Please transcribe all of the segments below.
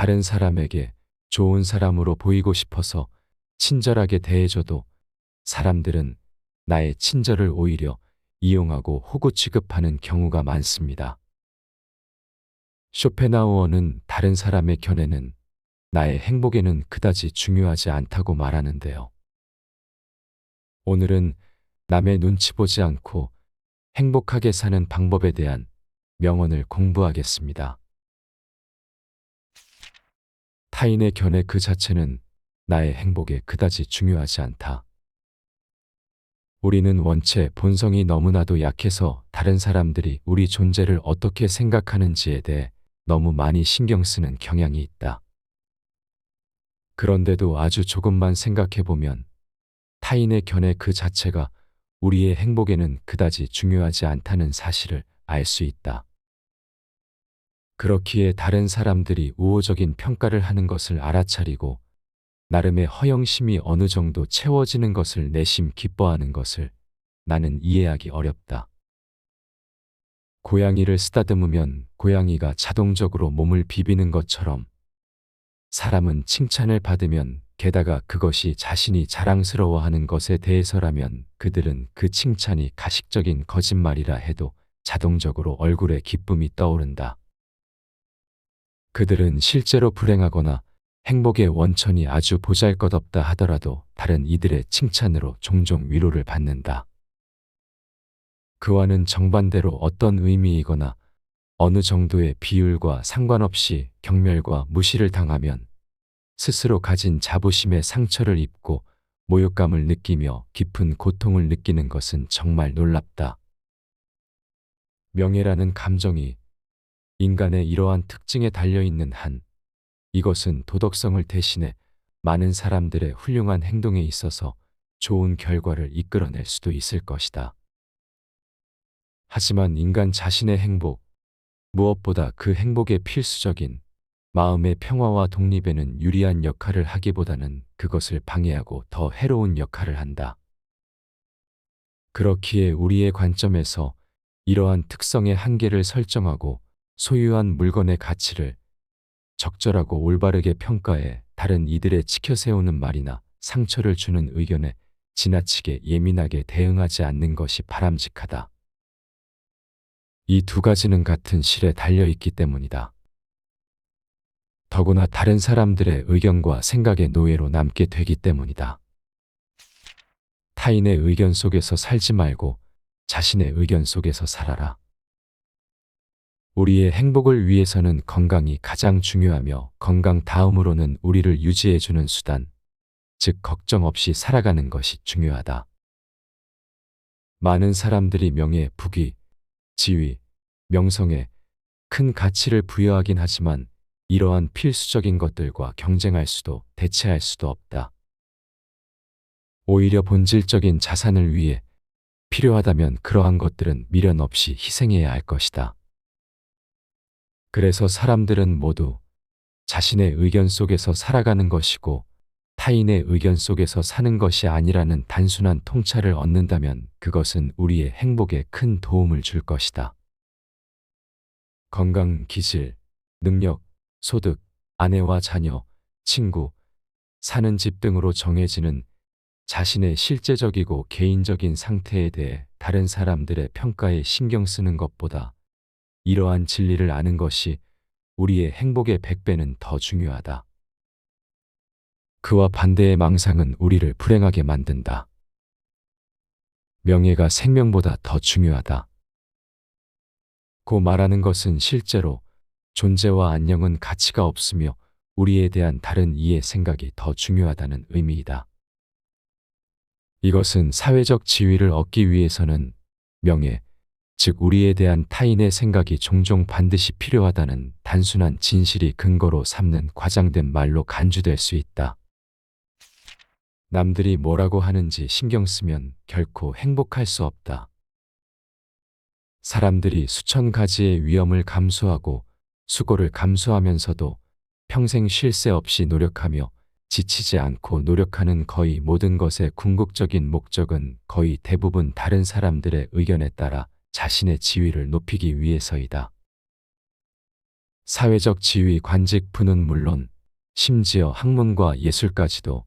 다른 사람에게 좋은 사람으로 보이고 싶어서 친절하게 대해줘도 사람들은 나의 친절을 오히려 이용하고 호구 취급하는 경우가 많습니다. 쇼펜하우어는 다른 사람의 견해는 나의 행복에는 그다지 중요하지 않다고 말하는데요. 오늘은 남의 눈치 보지 않고 행복하게 사는 방법에 대한 명언을 공부하겠습니다. 타인의 견해 그 자체는 나의 행복에 그다지 중요하지 않다. 우리는 원체 본성이 너무나도 약해서 다른 사람들이 우리 존재를 어떻게 생각하는지에 대해 너무 많이 신경 쓰는 경향이 있다. 그런데도 아주 조금만 생각해보면 타인의 견해 그 자체가 우리의 행복에는 그다지 중요하지 않다는 사실을 알 수 있다. 그렇기에 다른 사람들이 우호적인 평가를 하는 것을 알아차리고 나름의 허영심이 어느 정도 채워지는 것을 내심 기뻐하는 것을 나는 이해하기 어렵다. 고양이를 쓰다듬으면 고양이가 자동적으로 몸을 비비는 것처럼 사람은 칭찬을 받으면 게다가 그것이 자신이 자랑스러워하는 것에 대해서라면 그들은 그 칭찬이 가식적인 거짓말이라 해도 자동적으로 얼굴에 기쁨이 떠오른다. 그들은 실제로 불행하거나 행복의 원천이 아주 보잘것없다 하더라도 다른 이들의 칭찬으로 종종 위로를 받는다. 그와는 정반대로 어떤 의미이거나 어느 정도의 비율과 상관없이 경멸과 무시를 당하면 스스로 가진 자부심에 상처를 입고 모욕감을 느끼며 깊은 고통을 느끼는 것은 정말 놀랍다. 명예라는 감정이 인간의 이러한 특징에 달려있는 한 이것은 도덕성을 대신해 많은 사람들의 훌륭한 행동에 있어서 좋은 결과를 이끌어낼 수도 있을 것이다. 하지만 인간 자신의 행복, 무엇보다 그 행복의 필수적인 마음의 평화와 독립에는 유리한 역할을 하기보다는 그것을 방해하고 더 해로운 역할을 한다. 그렇기에 우리의 관점에서 이러한 특성의 한계를 설정하고 소유한 물건의 가치를 적절하고 올바르게 평가해 다른 이들의 치켜세우는 말이나 상처를 주는 의견에 지나치게 예민하게 대응하지 않는 것이 바람직하다. 이 두 가지는 같은 실에 달려있기 때문이다. 더구나 다른 사람들의 의견과 생각의 노예로 남게 되기 때문이다. 타인의 의견 속에서 살지 말고 자신의 의견 속에서 살아라. 우리의 행복을 위해서는 건강이 가장 중요하며 건강 다음으로는 우리를 유지해주는 수단, 즉 걱정 없이 살아가는 것이 중요하다. 많은 사람들이 명예, 부귀, 지위, 명성에 큰 가치를 부여하긴 하지만 이러한 필수적인 것들과 경쟁할 수도 대체할 수도 없다. 오히려 본질적인 자산을 위해 필요하다면 그러한 것들은 미련 없이 희생해야 할 것이다. 그래서 사람들은 모두 자신의 의견 속에서 살아가는 것이고 타인의 의견 속에서 사는 것이 아니라는 단순한 통찰을 얻는다면 그것은 우리의 행복에 큰 도움을 줄 것이다. 건강, 기질, 능력, 소득, 아내와 자녀, 친구, 사는 집 등으로 정해지는 자신의 실제적이고 개인적인 상태에 대해 다른 사람들의 평가에 신경 쓰는 것보다 이러한 진리를 아는 것이 우리의 행복의 100배는 더 중요하다. 그와 반대의 망상은 우리를 불행하게 만든다. 명예가 생명보다 더 중요하다. 고 말하는 것은 실제로 존재와 안녕은 가치가 없으며 우리에 대한 다른 이의 생각이 더 중요하다는 의미이다. 이것은 사회적 지위를 얻기 위해서는 명예, 즉 우리에 대한 타인의 생각이 종종 반드시 필요하다는 단순한 진실이 근거로 삼는 과장된 말로 간주될 수 있다. 남들이 뭐라고 하는지 신경 쓰면 결코 행복할 수 없다. 사람들이 수천 가지의 위험을 감수하고 수고를 감수하면서도 평생 쉴 새 없이 노력하며 지치지 않고 노력하는 거의 모든 것의 궁극적인 목적은 거의 대부분 다른 사람들의 의견에 따라 자신의 지위를 높이기 위해서이다. 사회적 지위 관직분은 물론 심지어 학문과 예술까지도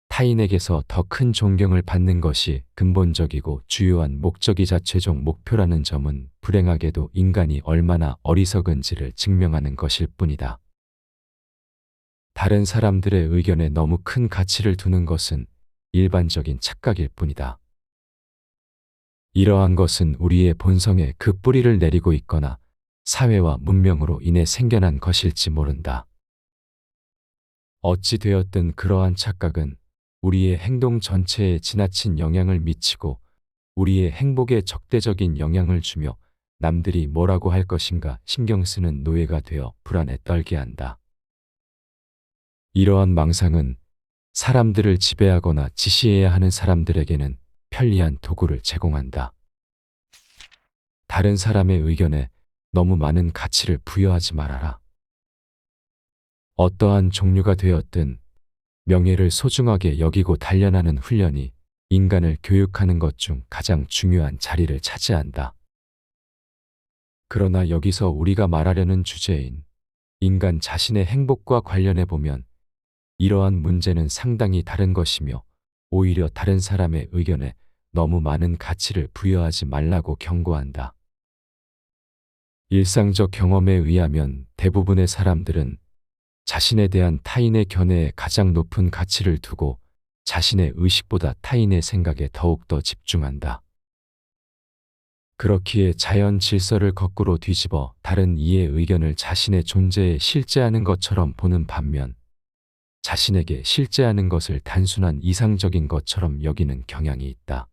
타인에게서 더 큰 존경을 받는 것이 근본적이고 주요한 목적이자 최종 목표라는 점은 불행하게도 인간이 얼마나 어리석은지를 증명하는 것일 뿐이다. 다른 사람들의 의견에 너무 큰 가치를 두는 것은 일반적인 착각일 뿐이다. 이러한 것은 우리의 본성에 그 뿌리를 내리고 있거나 사회와 문명으로 인해 생겨난 것일지 모른다. 어찌 되었든 그러한 착각은 우리의 행동 전체에 지나친 영향을 미치고 우리의 행복에 적대적인 영향을 주며 남들이 뭐라고 할 것인가 신경 쓰는 노예가 되어 불안에 떨게 한다. 이러한 망상은 사람들을 지배하거나 지시해야 하는 사람들에게는 편리한 도구를 제공한다. 다른 사람의 의견에 너무 많은 가치를 부여하지 말아라. 어떠한 종류가 되었든 명예를 소중하게 여기고 단련하는 훈련이 인간을 교육하는 것 중 가장 중요한 자리를 차지한다. 그러나 여기서 우리가 말하려는 주제인 인간 자신의 행복과 관련해 보면 이러한 문제는 상당히 다른 것이며 오히려 다른 사람의 의견에 너무 많은 가치를 부여하지 말라고 경고한다. 일상적 경험에 의하면 대부분의 사람들은 자신에 대한 타인의 견해에 가장 높은 가치를 두고 자신의 의식보다 타인의 생각에 더욱더 집중한다. 그렇기에 자연 질서를 거꾸로 뒤집어 다른 이의 의견을 자신의 존재에 실제하는 것처럼 보는 반면 자신에게 실제하는 것을 단순한 이상적인 것처럼 여기는 경향이 있다.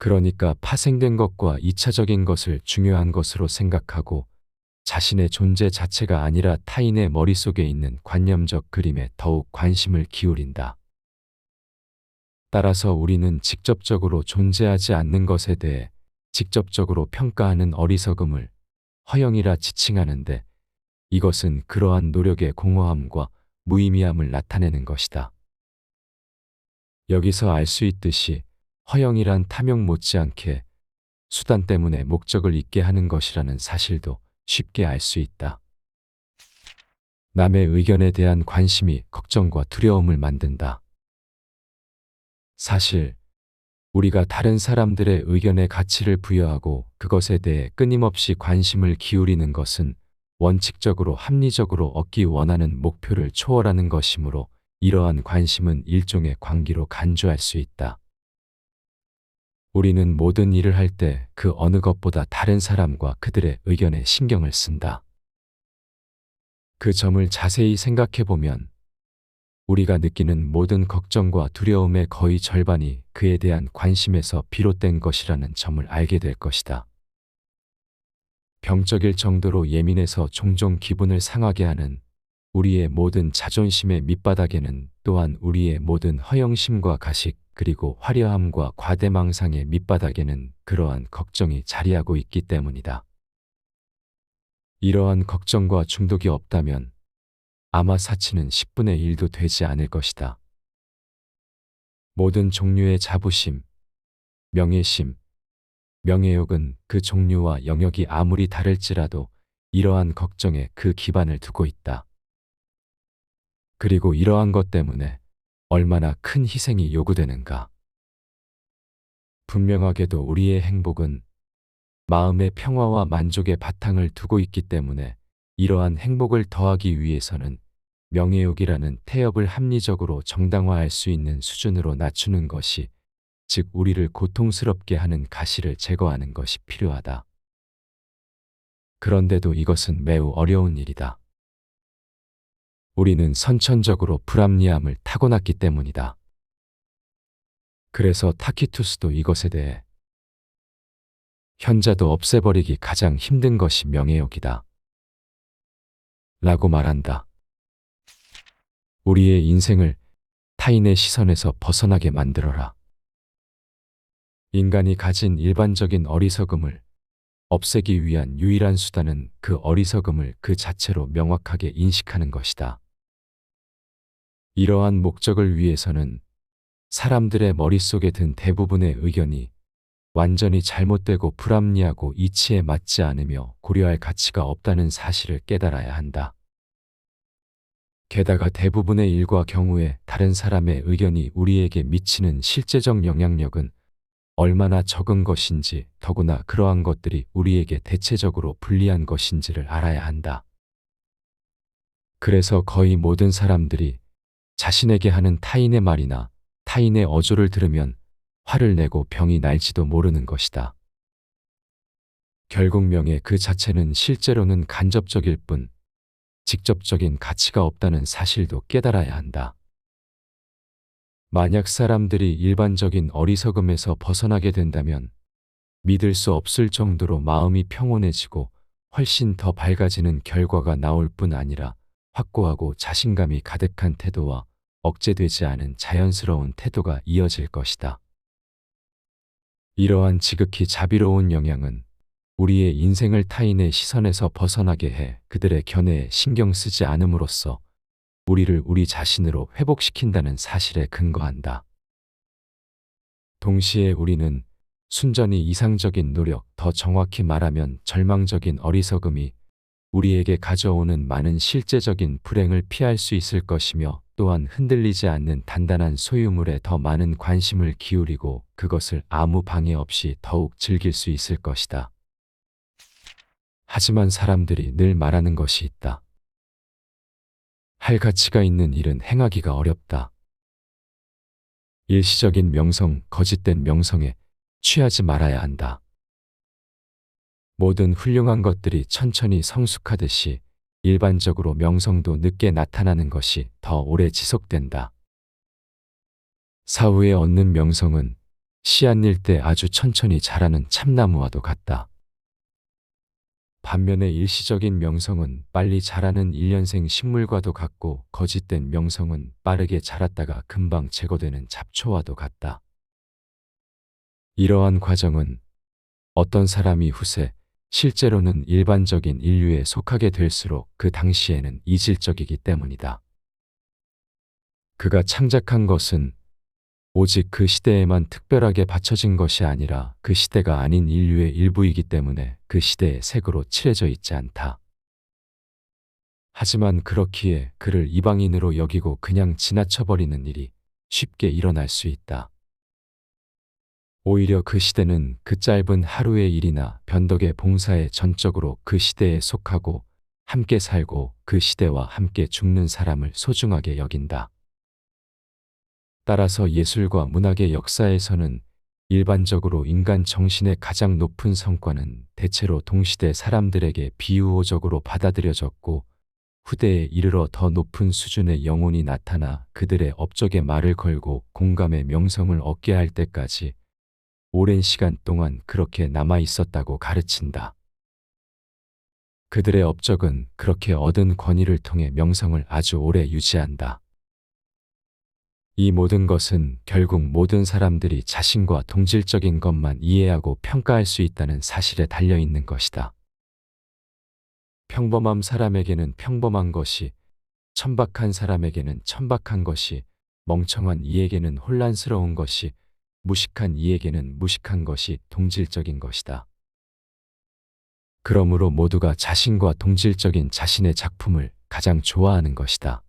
그러니까 파생된 것과 이차적인 것을 중요한 것으로 생각하고 자신의 존재 자체가 아니라 타인의 머릿속에 있는 관념적 그림에 더욱 관심을 기울인다. 따라서 우리는 직접적으로 존재하지 않는 것에 대해 직접적으로 평가하는 어리석음을 허영이라 지칭하는데 이것은 그러한 노력의 공허함과 무의미함을 나타내는 것이다. 여기서 알 수 있듯이 허영이란 탐욕 못지않게 수단 때문에 목적을 잊게 하는 것이라는 사실도 쉽게 알 수 있다. 남의 의견에 대한 관심이 걱정과 두려움을 만든다. 사실 우리가 다른 사람들의 의견에 가치를 부여하고 그것에 대해 끊임없이 관심을 기울이는 것은 원칙적으로 합리적으로 얻기 원하는 목표를 초월하는 것이므로 이러한 관심은 일종의 광기로 간주할 수 있다. 우리는 모든 일을 할 때 그 어느 것보다 다른 사람과 그들의 의견에 신경을 쓴다. 그 점을 자세히 생각해 보면 우리가 느끼는 모든 걱정과 두려움의 거의 절반이 그에 대한 관심에서 비롯된 것이라는 점을 알게 될 것이다. 병적일 정도로 예민해서 종종 기분을 상하게 하는 우리의 모든 자존심의 밑바닥에는 또한 우리의 모든 허영심과 가식 그리고 화려함과 과대망상의 밑바닥에는 그러한 걱정이 자리하고 있기 때문이다. 이러한 걱정과 중독이 없다면 아마 사치는 10분의 1도 되지 않을 것이다. 모든 종류의 자부심, 명예심, 명예욕은 그 종류와 영역이 아무리 다를지라도 이러한 걱정에 그 기반을 두고 있다. 그리고 이러한 것 때문에 얼마나 큰 희생이 요구되는가. 분명하게도 우리의 행복은 마음의 평화와 만족의 바탕을 두고 있기 때문에 이러한 행복을 더하기 위해서는 명예욕이라는 태엽을 합리적으로 정당화할 수 있는 수준으로 낮추는 것이, 즉 우리를 고통스럽게 하는 가시를 제거하는 것이 필요하다. 그런데도 이것은 매우 어려운 일이다. 우리는 선천적으로 불합리함을 타고났기 때문이다. 그래서 타키투스도 이것에 대해 현자도 없애버리기 가장 힘든 것이 명예욕이다 라고 말한다. 우리의 인생을 타인의 시선에서 벗어나게 만들어라. 인간이 가진 일반적인 어리석음을 없애기 위한 유일한 수단은 그 어리석음을 그 자체로 명확하게 인식하는 것이다. 이러한 목적을 위해서는 사람들의 머릿속에 든 대부분의 의견이 완전히 잘못되고 불합리하고 이치에 맞지 않으며 고려할 가치가 없다는 사실을 깨달아야 한다. 게다가 대부분의 일과 경우에 다른 사람의 의견이 우리에게 미치는 실제적 영향력은 얼마나 적은 것인지, 더구나 그러한 것들이 우리에게 대체적으로 불리한 것인지를 알아야 한다. 그래서 거의 모든 사람들이 자신에게 하는 타인의 말이나 타인의 어조를 들으면 화를 내고 병이 날지도 모르는 것이다. 결국 명예 그 자체는 실제로는 간접적일 뿐 직접적인 가치가 없다는 사실도 깨달아야 한다. 만약 사람들이 일반적인 어리석음에서 벗어나게 된다면 믿을 수 없을 정도로 마음이 평온해지고 훨씬 더 밝아지는 결과가 나올 뿐 아니라 확고하고 자신감이 가득한 태도와 억제되지 않은 자연스러운 태도가 이어질 것이다. 이러한 지극히 자비로운 영향은 우리의 인생을 타인의 시선에서 벗어나게 해 그들의 견해에 신경 쓰지 않음으로써 우리를 우리 자신으로 회복시킨다는 사실에 근거한다. 동시에 우리는 순전히 이상적인 노력, 더 정확히 말하면 절망적인 어리석음이 우리에게 가져오는 많은 실제적인 불행을 피할 수 있을 것이며, 또한 흔들리지 않는 단단한 소유물에 더 많은 관심을 기울이고 그것을 아무 방해 없이 더욱 즐길 수 있을 것이다. 하지만 사람들이 늘 말하는 것이 있다. 할 가치가 있는 일은 행하기가 어렵다. 일시적인 명성, 거짓된 명성에 취하지 말아야 한다. 모든 훌륭한 것들이 천천히 성숙하듯이 일반적으로 명성도 늦게 나타나는 것이 더 오래 지속된다. 사후에 얻는 명성은 씨앗일 때 아주 천천히 자라는 참나무와도 같다. 반면에 일시적인 명성은 빨리 자라는 일년생 식물과도 같고, 거짓된 명성은 빠르게 자랐다가 금방 제거되는 잡초와도 같다. 이러한 과정은 어떤 사람이 후세 실제로는 일반적인 인류에 속하게 될수록 그 당시에는 이질적이기 때문이다. 그가 창작한 것은 오직 그 시대에만 특별하게 바쳐진 것이 아니라 그 시대가 아닌 인류의 일부이기 때문에 그 시대의 색으로 칠해져 있지 않다. 하지만 그렇기에 그를 이방인으로 여기고 그냥 지나쳐버리는 일이 쉽게 일어날 수 있다. 오히려 그 시대는 그 짧은 하루의 일이나 변덕의 봉사에 전적으로 그 시대에 속하고 함께 살고 그 시대와 함께 죽는 사람을 소중하게 여긴다. 따라서 예술과 문학의 역사에서는 일반적으로 인간 정신의 가장 높은 성과는 대체로 동시대 사람들에게 비우호적으로 받아들여졌고, 후대에 이르러 더 높은 수준의 영혼이 나타나 그들의 업적에 말을 걸고 공감의 명성을 얻게 할 때까지 오랜 시간 동안 그렇게 남아 있었다고 가르친다. 그들의 업적은 그렇게 얻은 권위를 통해 명성을 아주 오래 유지한다. 이 모든 것은 결국 모든 사람들이 자신과 동질적인 것만 이해하고 평가할 수 있다는 사실에 달려있는 것이다. 평범한 사람에게는 평범한 것이, 천박한 사람에게는 천박한 것이, 멍청한 이에게는 혼란스러운 것이, 무식한 이에게는 무식한 것이 동질적인 것이다. 그러므로 모두가 자신과 동질적인 자신의 작품을 가장 좋아하는 것이다.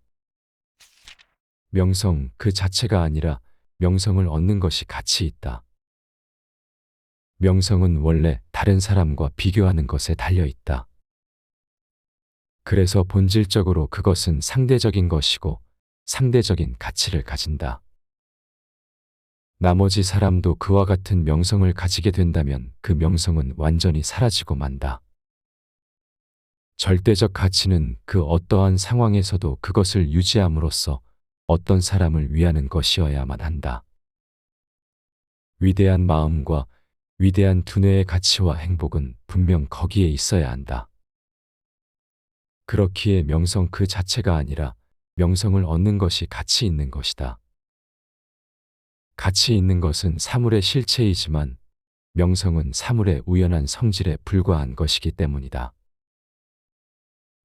명성 그 자체가 아니라 명성을 얻는 것이 가치 있다. 명성은 원래 다른 사람과 비교하는 것에 달려 있다. 그래서 본질적으로 그것은 상대적인 것이고 상대적인 가치를 가진다. 나머지 사람도 그와 같은 명성을 가지게 된다면 그 명성은 완전히 사라지고 만다. 절대적 가치는 그 어떠한 상황에서도 그것을 유지함으로써 어떤 사람을 위하는 것이어야만 한다. 위대한 마음과 위대한 두뇌의 가치와 행복은 분명 거기에 있어야 한다. 그렇기에 명성 그 자체가 아니라 명성을 얻는 것이 가치 있는 것이다. 가치 있는 것은 사물의 실체이지만 명성은 사물의 우연한 성질에 불과한 것이기 때문이다.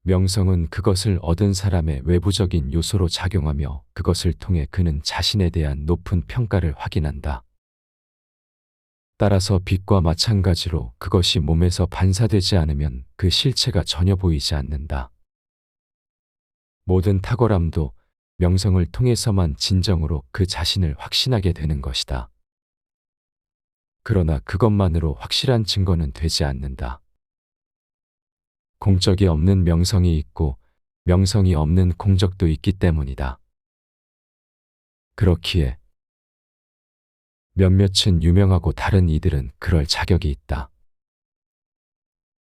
명성은 그것을 얻은 사람의 외부적인 요소로 작용하며 그것을 통해 그는 자신에 대한 높은 평가를 확인한다. 따라서 빛과 마찬가지로 그것이 몸에서 반사되지 않으면 그 실체가 전혀 보이지 않는다. 모든 탁월함도 명성을 통해서만 진정으로 그 자신을 확신하게 되는 것이다. 그러나 그것만으로 확실한 증거는 되지 않는다. 공적이 없는 명성이 있고 명성이 없는 공적도 있기 때문이다. 그렇기에 몇몇은 유명하고 다른 이들은 그럴 자격이 있다.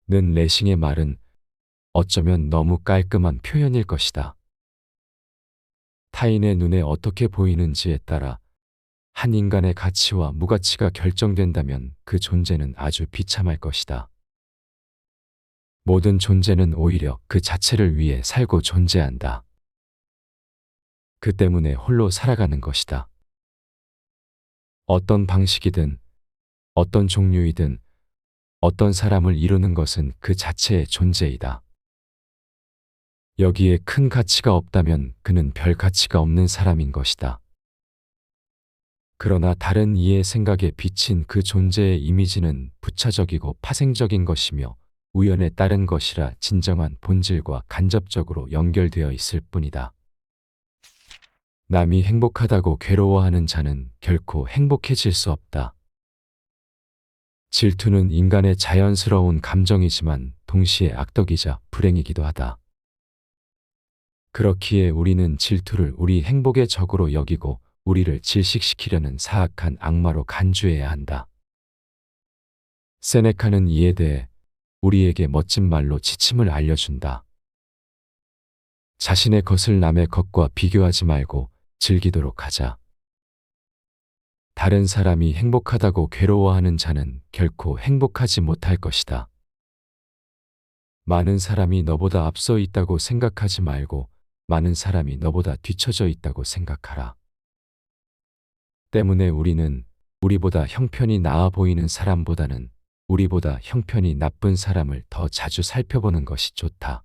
는 레싱의 말은 어쩌면 너무 깔끔한 표현일 것이다. 타인의 눈에 어떻게 보이는지에 따라 한 인간의 가치와 무가치가 결정된다면 그 존재는 아주 비참할 것이다. 모든 존재는 오히려 그 자체를 위해 살고 존재한다. 그 때문에 홀로 살아가는 것이다. 어떤 방식이든 어떤 종류이든 어떤 사람을 이루는 것은 그 자체의 존재이다. 여기에 큰 가치가 없다면 그는 별 가치가 없는 사람인 것이다. 그러나 다른 이의 생각에 비친 그 존재의 이미지는 부차적이고 파생적인 것이며 우연에 따른 것이라 진정한 본질과 간접적으로 연결되어 있을 뿐이다. 남이 행복하다고 괴로워하는 자는 결코 행복해질 수 없다. 질투는 인간의 자연스러운 감정이지만 동시에 악덕이자 불행이기도 하다. 그렇기에 우리는 질투를 우리 행복의 적으로 여기고 우리를 질식시키려는 사악한 악마로 간주해야 한다. 세네카는 이에 대해 우리에게 멋진 말로 지침을 알려준다. 자신의 것을 남의 것과 비교하지 말고 즐기도록 하자. 다른 사람이 행복하다고 괴로워하는 자는 결코 행복하지 못할 것이다. 많은 사람이 너보다 앞서 있다고 생각하지 말고 많은 사람이 너보다 뒤처져 있다고 생각하라. 때문에 우리는 우리보다 형편이 나아 보이는 사람보다는 우리보다 형편이 나쁜 사람을 더 자주 살펴보는 것이 좋다.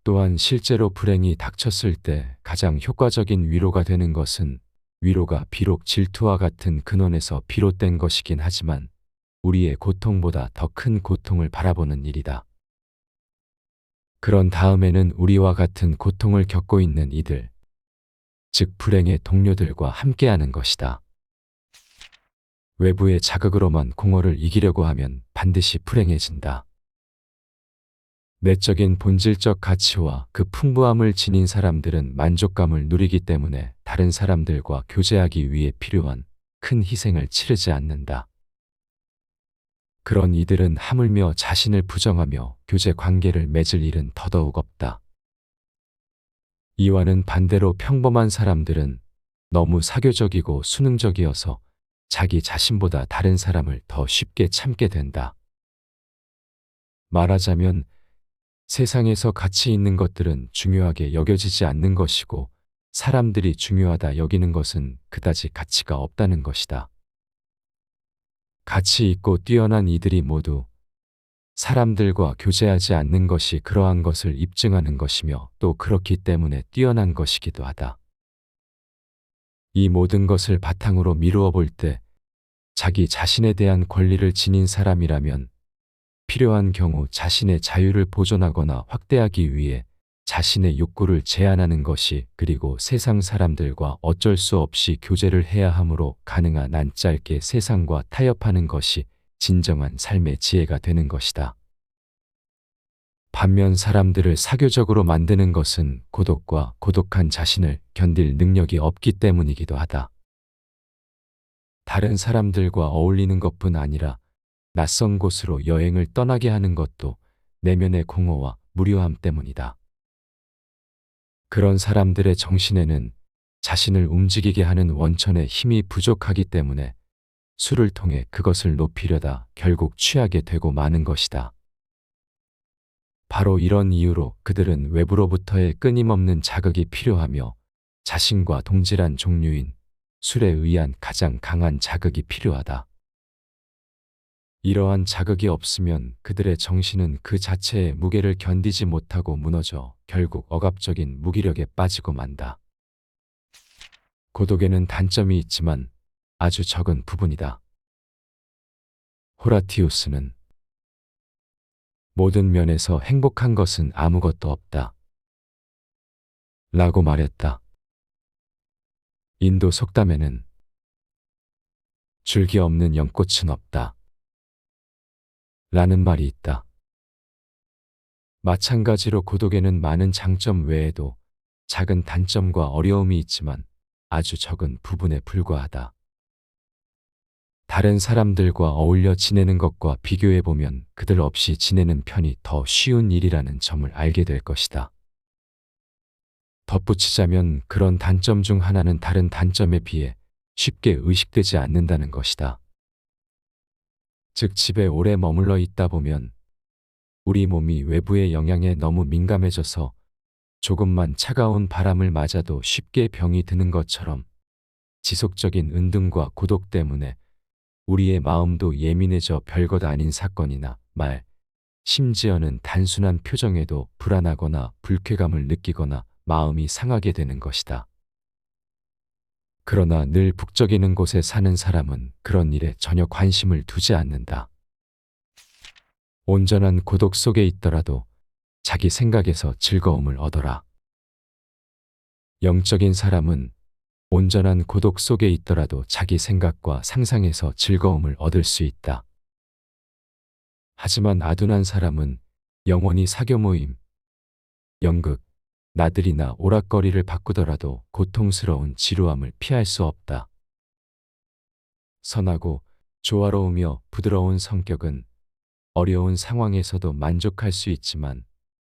또한 실제로 불행이 닥쳤을 때 가장 효과적인 위로가 되는 것은 위로가 비록 질투와 같은 근원에서 비롯된 것이긴 하지만 우리의 고통보다 더 큰 고통을 바라보는 일이다. 그런 다음에는 우리와 같은 고통을 겪고 있는 이들, 즉 불행의 동료들과 함께하는 것이다. 외부의 자극으로만 공허를 이기려고 하면 반드시 불행해진다. 내적인 본질적 가치와 그 풍부함을 지닌 사람들은 만족감을 누리기 때문에 다른 사람들과 교제하기 위해 필요한 큰 희생을 치르지 않는다. 그런 이들은 하물며 자신을 부정하며 교제 관계를 맺을 일은 더더욱 없다. 이와는 반대로 평범한 사람들은 너무 사교적이고 수능적이어서 자기 자신보다 다른 사람을 더 쉽게 참게 된다. 말하자면 세상에서 가치 있는 것들은 중요하게 여겨지지 않는 것이고 사람들이 중요하다 여기는 것은 그다지 가치가 없다는 것이다. 가치 있고 뛰어난 이들이 모두 사람들과 교제하지 않는 것이 그러한 것을 입증하는 것이며 또 그렇기 때문에 뛰어난 것이기도 하다. 이 모든 것을 바탕으로 미루어 볼 때 자기 자신에 대한 권리를 지닌 사람이라면 필요한 경우 자신의 자유를 보존하거나 확대하기 위해 자신의 욕구를 제한하는 것이 그리고 세상 사람들과 어쩔 수 없이 교제를 해야 하므로 가능한 한 짧게 세상과 타협하는 것이 진정한 삶의 지혜가 되는 것이다. 반면 사람들을 사교적으로 만드는 것은 고독과 고독한 자신을 견딜 능력이 없기 때문이기도 하다. 다른 사람들과 어울리는 것뿐 아니라 낯선 곳으로 여행을 떠나게 하는 것도 내면의 공허와 무료함 때문이다. 그런 사람들의 정신에는 자신을 움직이게 하는 원천의 힘이 부족하기 때문에 술을 통해 그것을 높이려다 결국 취하게 되고 마는 것이다. 바로 이런 이유로 그들은 외부로부터의 끊임없는 자극이 필요하며 자신과 동질한 종류인 술에 의한 가장 강한 자극이 필요하다. 이러한 자극이 없으면 그들의 정신은 그 자체의 무게를 견디지 못하고 무너져 결국 억압적인 무기력에 빠지고 만다. 고독에는 단점이 있지만 아주 적은 부분이다. 호라티우스는 모든 면에서 행복한 것은 아무것도 없다. 라고 말했다. 인도 속담에는 줄기 없는 연꽃은 없다. 라는 말이 있다. 마찬가지로 고독에는 많은 장점 외에도 작은 단점과 어려움이 있지만 아주 적은 부분에 불과하다. 다른 사람들과 어울려 지내는 것과 비교해보면 그들 없이 지내는 편이 더 쉬운 일이라는 점을 알게 될 것이다. 덧붙이자면 그런 단점 중 하나는 다른 단점에 비해 쉽게 의식되지 않는다는 것이다. 즉, 집에 오래 머물러 있다 보면 우리 몸이 외부의 영향에 너무 민감해져서 조금만 차가운 바람을 맞아도 쉽게 병이 드는 것처럼 지속적인 은둔과 고독 때문에 우리의 마음도 예민해져 별것 아닌 사건이나 말, 심지어는 단순한 표정에도 불안하거나 불쾌감을 느끼거나 마음이 상하게 되는 것이다. 그러나 늘 북적이는 곳에 사는 사람은 그런 일에 전혀 관심을 두지 않는다. 온전한 고독 속에 있더라도 자기 생각에서 즐거움을 얻어라. 영적인 사람은 온전한 고독 속에 있더라도 자기 생각과 상상에서 즐거움을 얻을 수 있다. 하지만 아둔한 사람은 영원히 사교 모임, 연극, 나들이나 오락거리를 바꾸더라도 고통스러운 지루함을 피할 수 없다. 선하고 조화로우며 부드러운 성격은 어려운 상황에서도 만족할 수 있지만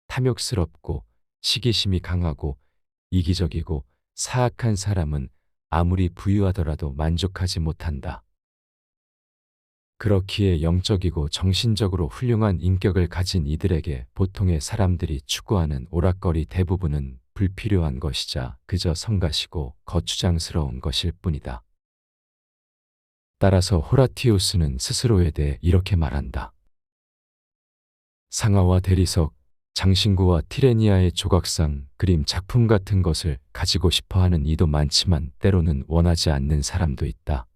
탐욕스럽고 시기심이 강하고 이기적이고 사악한 사람은 아무리 부유하더라도 만족하지 못한다. 그렇기에 영적이고 정신적으로 훌륭한 인격을 가진 이들에게 보통의 사람들이 추구하는 오락거리 대부분은 불필요한 것이자 그저 성가시고 거추장스러운 것일 뿐이다. 따라서 호라티우스는 스스로에 대해 이렇게 말한다. 상하와 대리석, 장신구와 티레니아의 조각상, 그림, 작품 같은 것을 가지고 싶어하는 이도 많지만 때로는 원하지 않는 사람도 있다.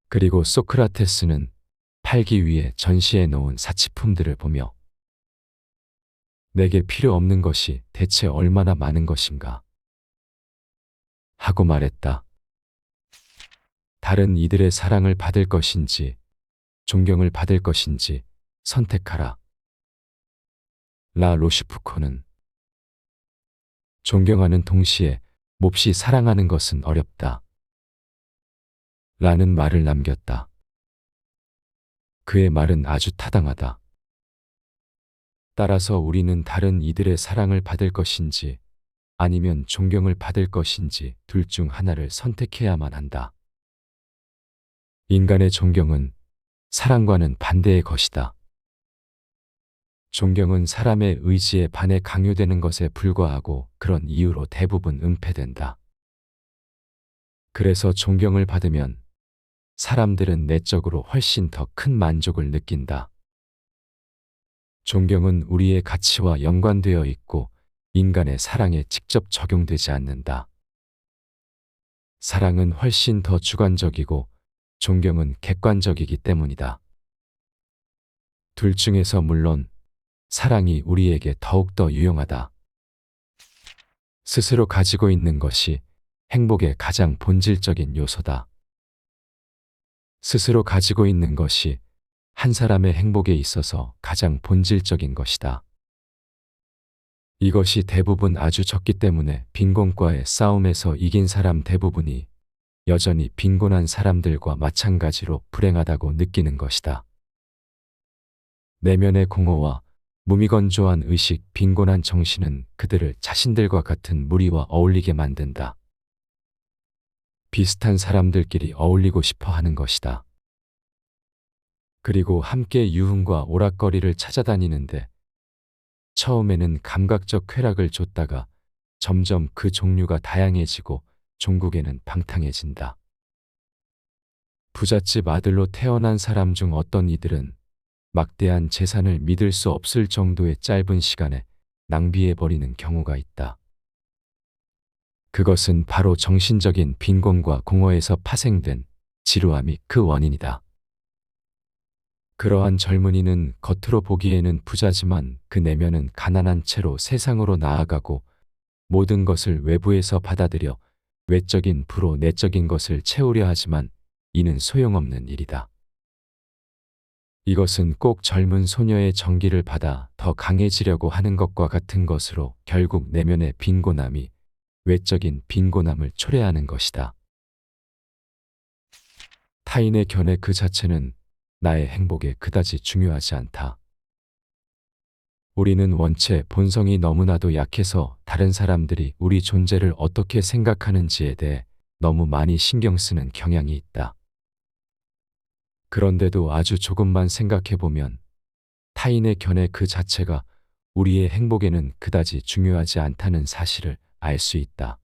그리고 소크라테스는 팔기 위해 전시해 놓은 사치품들을 보며 내게 필요 없는 것이 대체 얼마나 많은 것인가 하고 말했다. 다른 이들의 사랑을 받을 것인지 존경을 받을 것인지 선택하라. 라 로슈푸코는 존경하는 동시에 몹시 사랑하는 것은 어렵다. 라는 말을 남겼다. 그의 말은 아주 타당하다. 따라서 우리는 다른 이들의 사랑을 받을 것인지 아니면 존경을 받을 것인지 둘 중 하나를 선택해야만 한다. 인간의 존경은 사랑과는 반대의 것이다. 존경은 사람의 의지에 반해 강요되는 것에 불과하고 그런 이유로 대부분 은폐된다. 그래서 존경을 받으면 사람들은 내적으로 훨씬 더 큰 만족을 느낀다. 존경은 우리의 가치와 연관되어 있고 인간의 사랑에 직접 적용되지 않는다. 사랑은 훨씬 더 주관적이고 존경은 객관적이기 때문이다. 둘 중에서 물론 사랑이 우리에게 더욱더 유용하다. 스스로 가지고 있는 것이 행복의 가장 본질적인 요소다. 스스로 가지고 있는 것이 한 사람의 행복에 있어서 가장 본질적인 것이다. 이것이 대부분 아주 적기 때문에 빈곤과의 싸움에서 이긴 사람 대부분이 여전히 빈곤한 사람들과 마찬가지로 불행하다고 느끼는 것이다. 내면의 공허와 무미건조한 의식, 빈곤한 정신은 그들을 자신들과 같은 무리와 어울리게 만든다. 비슷한 사람들끼리 어울리고 싶어 하는 것이다. 그리고 함께 유흥과 오락거리를 찾아다니는데 처음에는 감각적 쾌락을 줬다가 점점 그 종류가 다양해지고 종국에는 방탕해진다. 부잣집 아들로 태어난 사람 중 어떤 이들은 막대한 재산을 믿을 수 없을 정도의 짧은 시간에 낭비해버리는 경우가 있다. 그것은 바로 정신적인 빈곤과 공허에서 파생된 지루함이 그 원인이다. 그러한 젊은이는 겉으로 보기에는 부자지만 그 내면은 가난한 채로 세상으로 나아가고 모든 것을 외부에서 받아들여 외적인 부로 내적인 것을 채우려 하지만 이는 소용없는 일이다. 이것은 꼭 젊은 소녀의 정기를 받아 더 강해지려고 하는 것과 같은 것으로 결국 내면의 빈곤함이 외적인 빈곤함을 초래하는 것이다. 타인의 견해 그 자체는 나의 행복에 그다지 중요하지 않다. 우리는 원체 본성이 너무나도 약해서 다른 사람들이 우리 존재를 어떻게 생각하는지에 대해 너무 많이 신경 쓰는 경향이 있다. 그런데도 아주 조금만 생각해 보면 타인의 견해 그 자체가 우리의 행복에는 그다지 중요하지 않다는 사실을 알 수 있다.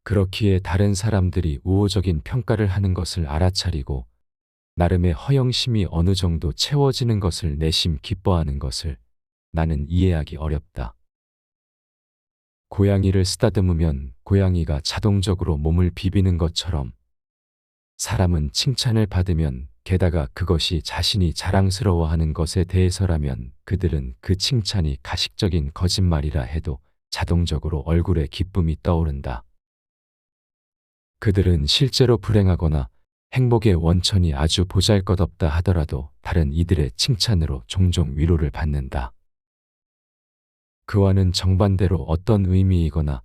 그렇기에 다른 사람들이 우호적인 평가를 하는 것을 알아차리고 나름의 허영심이 어느 정도 채워지는 것을 내심 기뻐하는 것을 나는 이해하기 어렵다. 고양이를 쓰다듬으면 고양이가 자동적으로 몸을 비비는 것처럼 사람은 칭찬을 받으면 게다가 그것이 자신이 자랑스러워하는 것에 대해서라면 그들은 그 칭찬이 가식적인 거짓말이라 해도 자동적으로 얼굴에 기쁨이 떠오른다. 그들은 실제로 불행하거나 행복의 원천이 아주 보잘것없다 하더라도 다른 이들의 칭찬으로 종종 위로를 받는다. 그와는 정반대로 어떤 의미이거나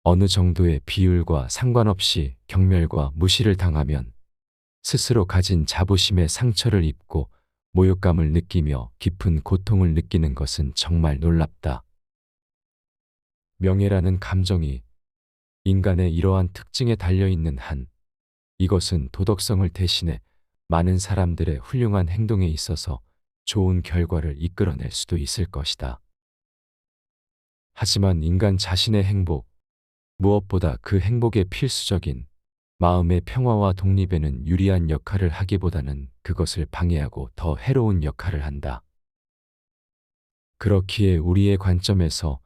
어느 정도의 비율과 상관없이 경멸과 무시를 당하면 스스로 가진 자부심의 상처를 입고 모욕감을 느끼며 깊은 고통을 느끼는 것은 정말 놀랍다. 명예라는 감정이 인간의 이러한 특징에 달려있는 한 이것은 도덕성을 대신해 많은 사람들의 훌륭한 행동에 있어서 좋은 결과를 이끌어낼 수도 있을 것이다. 하지만 인간 자신의 행복, 무엇보다 그 행복의 필수적인 마음의 평화와 독립에는 유리한 역할을 하기보다는 그것을 방해하고 더 해로운 역할을 한다. 그렇기에 우리의 관점에서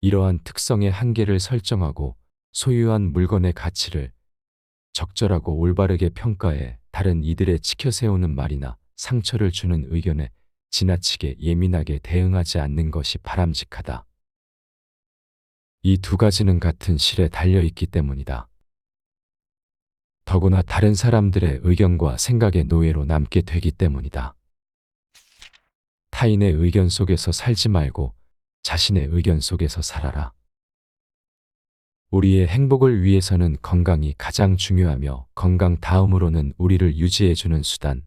이러한 특성의 한계를 설정하고 소유한 물건의 가치를 적절하고 올바르게 평가해 다른 이들의 치켜세우는 말이나 상처를 주는 의견에 지나치게 예민하게 대응하지 않는 것이 바람직하다. 이 두 가지는 같은 실에 달려있기 때문이다. 더구나 다른 사람들의 의견과 생각의 노예로 남게 되기 때문이다. 타인의 의견 속에서 살지 말고 자신의 의견 속에서 살아라. 우리의 행복을 위해서는 건강이 가장 중요하며 건강 다음으로는 우리를 유지해주는 수단,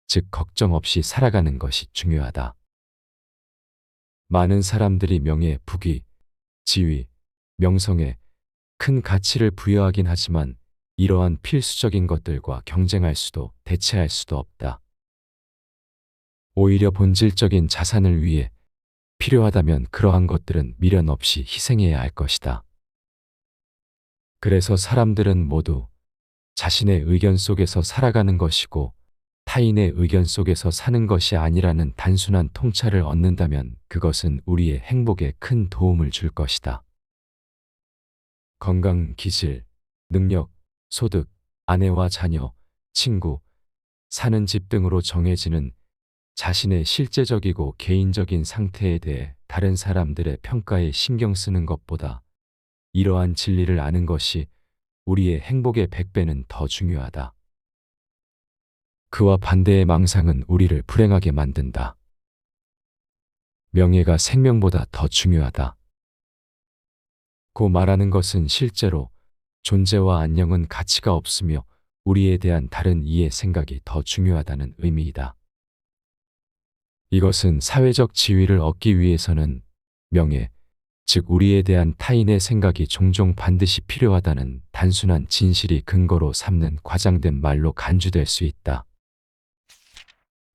즉 걱정 없이 살아가는 것이 중요하다. 많은 사람들이 명예, 부귀, 지위, 명성에 큰 가치를 부여하긴 하지만 이러한 필수적인 것들과 경쟁할 수도 대체할 수도 없다. 오히려 본질적인 자산을 위해 필요하다면 그러한 것들은 미련 없이 희생해야 할 것이다. 그래서 사람들은 모두 자신의 의견 속에서 살아가는 것이고 타인의 의견 속에서 사는 것이 아니라는 단순한 통찰을 얻는다면 그것은 우리의 행복에 큰 도움을 줄 것이다. 건강, 기질, 능력, 소득, 아내와 자녀, 친구, 사는 집 등으로 정해지는 자신의 실제적이고 개인적인 상태에 대해 다른 사람들의 평가에 신경 쓰는 것보다 이러한 진리를 아는 것이 우리의 행복의 100배는 더 중요하다. 그와 반대의 망상은 우리를 불행하게 만든다. 명예가 생명보다 더 중요하다. 고 말하는 것은 실제로 존재와 안녕은 가치가 없으며 우리에 대한 다른 이의 생각이 더 중요하다는 의미이다. 이것은 사회적 지위를 얻기 위해서는 명예, 즉 우리에 대한 타인의 생각이 종종 반드시 필요하다는 단순한 진실이 근거로 삼는 과장된 말로 간주될 수 있다.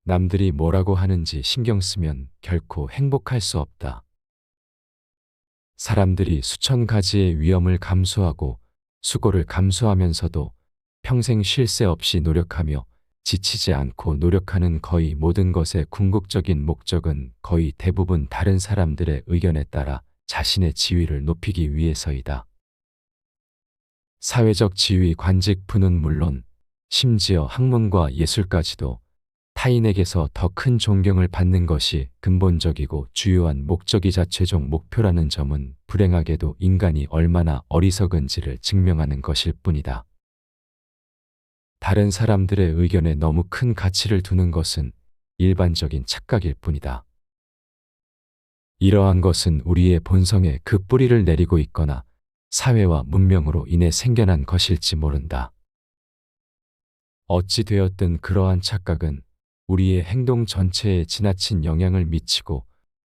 남들이 뭐라고 하는지 신경 쓰면 결코 행복할 수 없다. 사람들이 수천 가지의 위험을 감수하고 수고를 감수하면서도 평생 쉴 새 없이 노력하며 지치지 않고 노력하는 거의 모든 것의 궁극적인 목적은 거의 대부분 다른 사람들의 의견에 따라 자신의 지위를 높이기 위해서이다. 사회적 지위, 관직, 부는 물론 심지어 학문과 예술까지도 타인에게서 더 큰 존경을 받는 것이 근본적이고 주요한 목적이자 최종 목표라는 점은 불행하게도 인간이 얼마나 어리석은지를 증명하는 것일 뿐이다. 다른 사람들의 의견에 너무 큰 가치를 두는 것은 일반적인 착각일 뿐이다. 이러한 것은 우리의 본성에 그 뿌리를 내리고 있거나 사회와 문명으로 인해 생겨난 것일지 모른다. 어찌 되었든 그러한 착각은 우리의 행동 전체에 지나친 영향을 미치고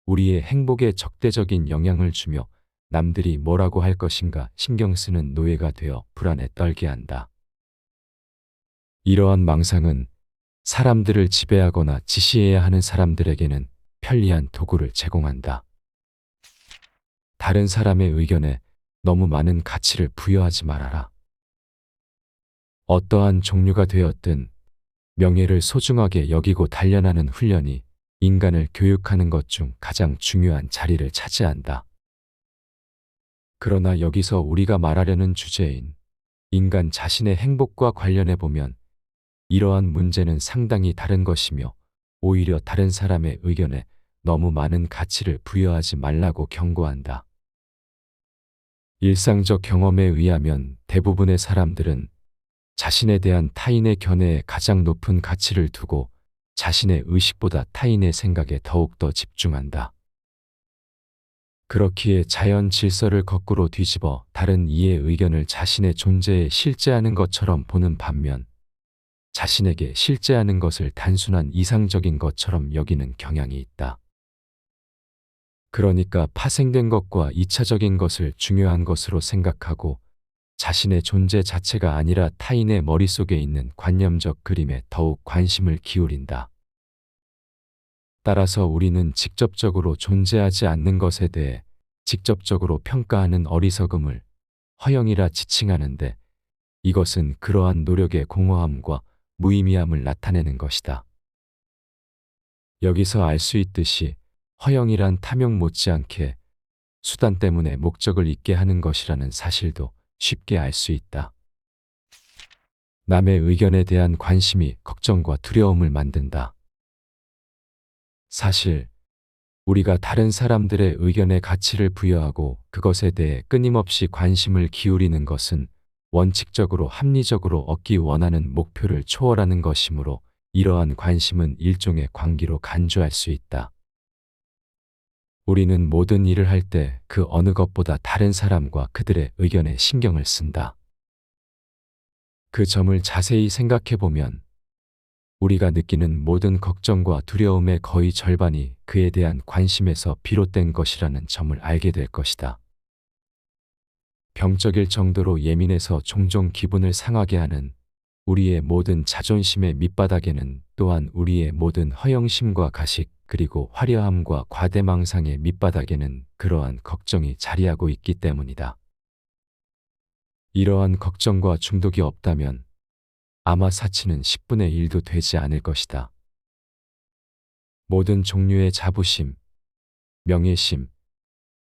우리의 행복에 적대적인 영향을 주며 남들이 뭐라고 할 것인가 신경 쓰는 노예가 되어 불안에 떨게 한다. 이러한 망상은 사람들을 지배하거나 지시해야 하는 사람들에게는 편리한 도구를 제공한다. 다른 사람의 의견에 너무 많은 가치를 부여하지 말아라. 어떠한 종류가 되었든 명예를 소중하게 여기고 단련하는 훈련이 인간을 교육하는 것 중 가장 중요한 자리를 차지한다. 그러나 여기서 우리가 말하려는 주제인 인간 자신의 행복과 관련해 보면 이러한 문제는 상당히 다른 것이며 오히려 다른 사람의 의견에 너무 많은 가치를 부여하지 말라고 경고한다. 일상적 경험에 의하면 대부분의 사람들은 자신에 대한 타인의 견해에 가장 높은 가치를 두고 자신의 의식보다 타인의 생각에 더욱더 집중한다. 그렇기에 자연 질서를 거꾸로 뒤집어 다른 이의 의견을 자신의 존재에 실제하는 것처럼 보는 반면 자신에게 실제하는 것을 단순한 이상적인 것처럼 여기는 경향이 있다. 그러니까 파생된 것과 이차적인 것을 중요한 것으로 생각하고 자신의 존재 자체가 아니라 타인의 머릿속에 있는 관념적 그림에 더욱 관심을 기울인다. 따라서 우리는 직접적으로 존재하지 않는 것에 대해 직접적으로 평가하는 어리석음을 허영이라 지칭하는데 이것은 그러한 노력의 공허함과 무의미함을 나타내는 것이다. 여기서 알 수 있듯이 허영이란 탐욕 못지않게 수단 때문에 목적을 잊게 하는 것이라는 사실도 쉽게 알 수 있다. 남의 의견에 대한 관심이 걱정과 두려움을 만든다. 사실 우리가 다른 사람들의 의견에 가치를 부여하고 그것에 대해 끊임없이 관심을 기울이는 것은 원칙적으로 합리적으로 얻기 원하는 목표를 초월하는 것이므로 이러한 관심은 일종의 광기로 간주할 수 있다. 우리는 모든 일을 할 때 그 어느 것보다 다른 사람과 그들의 의견에 신경을 쓴다. 그 점을 자세히 생각해 보면 우리가 느끼는 모든 걱정과 두려움의 거의 절반이 그에 대한 관심에서 비롯된 것이라는 점을 알게 될 것이다. 병적일 정도로 예민해서 종종 기분을 상하게 하는 우리의 모든 자존심의 밑바닥에는 또한 우리의 모든 허영심과 가식 그리고 화려함과 과대망상의 밑바닥에는 그러한 걱정이 자리하고 있기 때문이다. 이러한 걱정과 중독이 없다면 아마 사치는 10분의 1도 되지 않을 것이다. 모든 종류의 자부심, 명예심,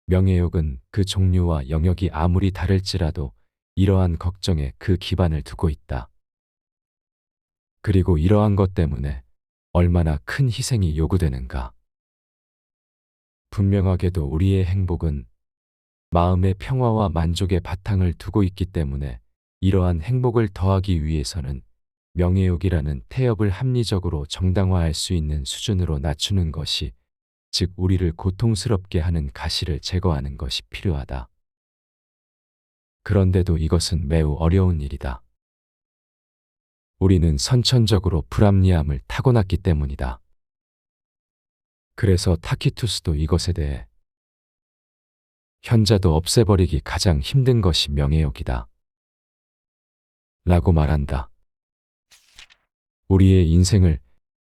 명예욕은 그 종류와 영역이 아무리 다를지라도 이러한 걱정에 그 기반을 두고 있다. 그리고 이러한 것 때문에 얼마나 큰 희생이 요구되는가. 분명하게도 우리의 행복은 마음의 평화와 만족의 바탕을 두고 있기 때문에 이러한 행복을 더하기 위해서는 명예욕이라는 태엽을 합리적으로 정당화할 수 있는 수준으로 낮추는 것이, 즉 우리를 고통스럽게 하는 가시를 제거하는 것이 필요하다. 그런데도 이것은 매우 어려운 일이다. 우리는 선천적으로 불합리함을 타고났기 때문이다. 그래서 타키투스도 이것에 대해 현자도 없애버리기 가장 힘든 것이 명예욕이다 라고 말한다. 우리의 인생을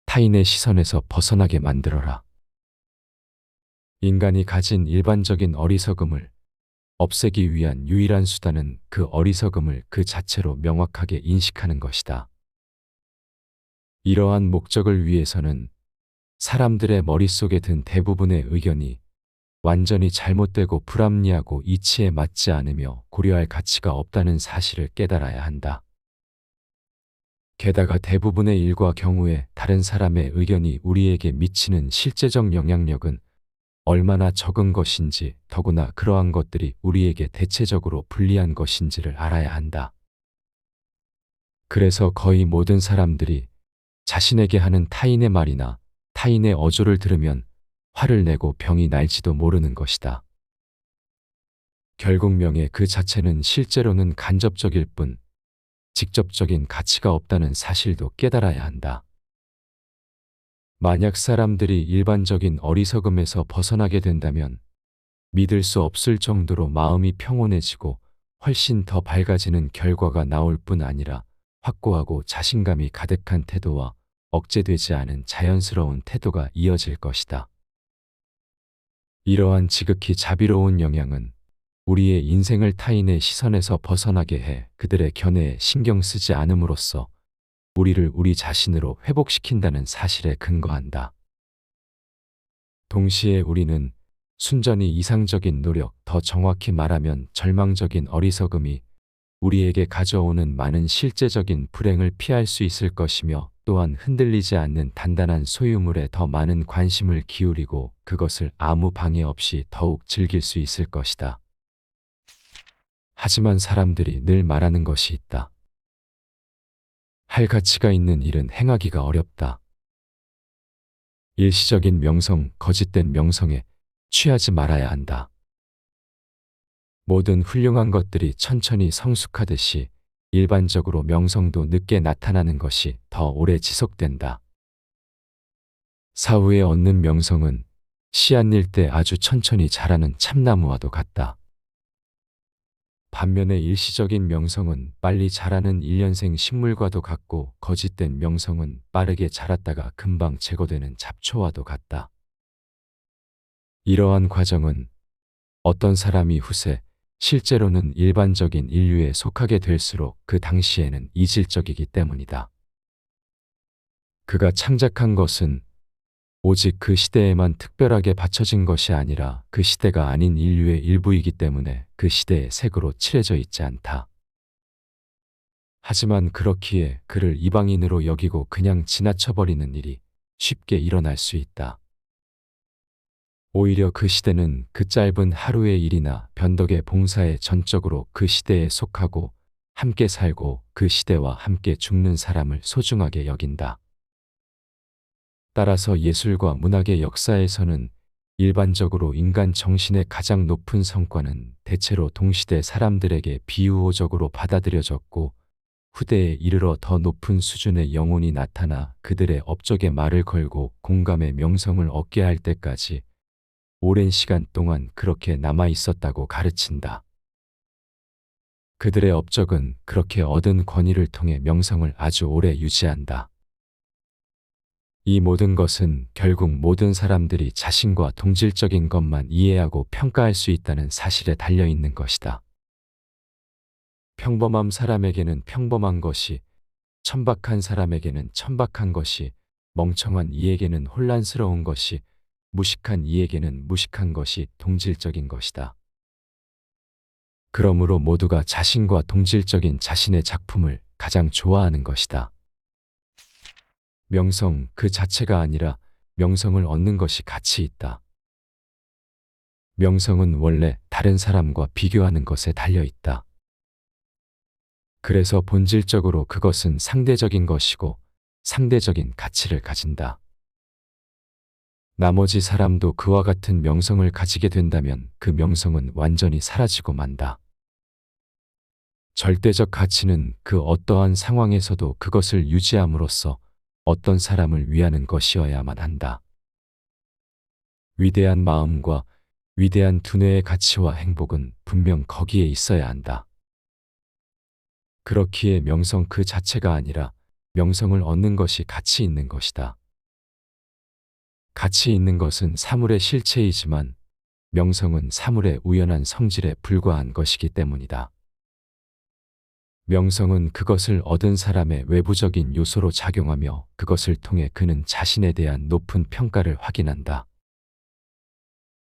타인의 시선에서 벗어나게 만들어라. 인간이 가진 일반적인 어리석음을 없애기 위한 유일한 수단은 그 어리석음을 그 자체로 명확하게 인식하는 것이다. 이러한 목적을 위해서는 사람들의 머릿속에 든 대부분의 의견이 완전히 잘못되고 불합리하고 이치에 맞지 않으며 고려할 가치가 없다는 사실을 깨달아야 한다. 게다가 대부분의 일과 경우에 다른 사람의 의견이 우리에게 미치는 실제적 영향력은 얼마나 적은 것인지, 더구나 그러한 것들이 우리에게 대체적으로 불리한 것인지를 알아야 한다. 그래서 거의 모든 사람들이 자신에게 하는 타인의 말이나 타인의 어조를 들으면 화를 내고 병이 날지도 모르는 것이다. 결국 명예 그 자체는 실제로는 간접적일 뿐 직접적인 가치가 없다는 사실도 깨달아야 한다. 만약 사람들이 일반적인 어리석음에서 벗어나게 된다면 믿을 수 없을 정도로 마음이 평온해지고 훨씬 더 밝아지는 결과가 나올 뿐 아니라 확고하고 자신감이 가득한 태도와 억제되지 않은 자연스러운 태도가 이어질 것이다. 이러한 지극히 자비로운 영향은 우리의 인생을 타인의 시선에서 벗어나게 해 그들의 견해에 신경 쓰지 않음으로써 우리를 우리 자신으로 회복시킨다는 사실에 근거한다. 동시에 우리는 순전히 이상적인 노력, 더 정확히 말하면 절망적인 어리석음이 우리에게 가져오는 많은 실제적인 불행을 피할 수 있을 것이며, 또한 흔들리지 않는 단단한 소유물에 더 많은 관심을 기울이고 그것을 아무 방해 없이 더욱 즐길 수 있을 것이다. 하지만 사람들이 늘 말하는 것이 있다. 할 가치가 있는 일은 행하기가 어렵다. 일시적인 명성, 거짓된 명성에 취하지 말아야 한다. 모든 훌륭한 것들이 천천히 성숙하듯이 일반적으로 명성도 늦게 나타나는 것이 더 오래 지속된다. 사후에 얻는 명성은 씨앗일 때 아주 천천히 자라는 참나무와도 같다. 반면에 일시적인 명성은 빨리 자라는 일년생 식물과도 같고, 거짓된 명성은 빠르게 자랐다가 금방 제거되는 잡초와도 같다. 이러한 과정은 어떤 사람이 후세 실제로는 일반적인 인류에 속하게 될수록 그 당시에는 이질적이기 때문이다. 그가 창작한 것은 오직 그 시대에만 특별하게 바쳐진 것이 아니라 그 시대가 아닌 인류의 일부이기 때문에 그 시대의 색으로 칠해져 있지 않다. 하지만 그렇기에 그를 이방인으로 여기고 그냥 지나쳐버리는 일이 쉽게 일어날 수 있다. 오히려 그 시대는 그 짧은 하루의 일이나 변덕의 봉사에 전적으로 그 시대에 속하고 함께 살고 그 시대와 함께 죽는 사람을 소중하게 여긴다. 따라서 예술과 문학의 역사에서는 일반적으로 인간 정신의 가장 높은 성과는 대체로 동시대 사람들에게 비우호적으로 받아들여졌고, 후대에 이르러 더 높은 수준의 영혼이 나타나 그들의 업적에 말을 걸고 공감의 명성을 얻게 할 때까지 오랜 시간 동안 그렇게 남아 있었다고 가르친다. 그들의 업적은 그렇게 얻은 권위를 통해 명성을 아주 오래 유지한다. 이 모든 것은 결국 모든 사람들이 자신과 동질적인 것만 이해하고 평가할 수 있다는 사실에 달려 있는 것이다. 평범한 사람에게는 평범한 것이, 천박한 사람에게는 천박한 것이, 멍청한 이에게는 혼란스러운 것이, 무식한 이에게는 무식한 것이 동질적인 것이다. 그러므로 모두가 자신과 동질적인 자신의 작품을 가장 좋아하는 것이다. 명성 그 자체가 아니라 명성을 얻는 것이 가치 있다. 명성은 원래 다른 사람과 비교하는 것에 달려 있다. 그래서 본질적으로 그것은 상대적인 것이고 상대적인 가치를 가진다. 나머지 사람도 그와 같은 명성을 가지게 된다면 그 명성은 완전히 사라지고 만다. 절대적 가치는 그 어떠한 상황에서도 그것을 유지함으로써 어떤 사람을 위하는 것이어야만 한다. 위대한 마음과 위대한 두뇌의 가치와 행복은 분명 거기에 있어야 한다. 그렇기에 명성 그 자체가 아니라 명성을 얻는 것이 가치 있는 것이다. 가치 있는 것은 사물의 실체이지만 명성은 사물의 우연한 성질에 불과한 것이기 때문이다. 명성은 그것을 얻은 사람의 외부적인 요소로 작용하며 그것을 통해 그는 자신에 대한 높은 평가를 확인한다.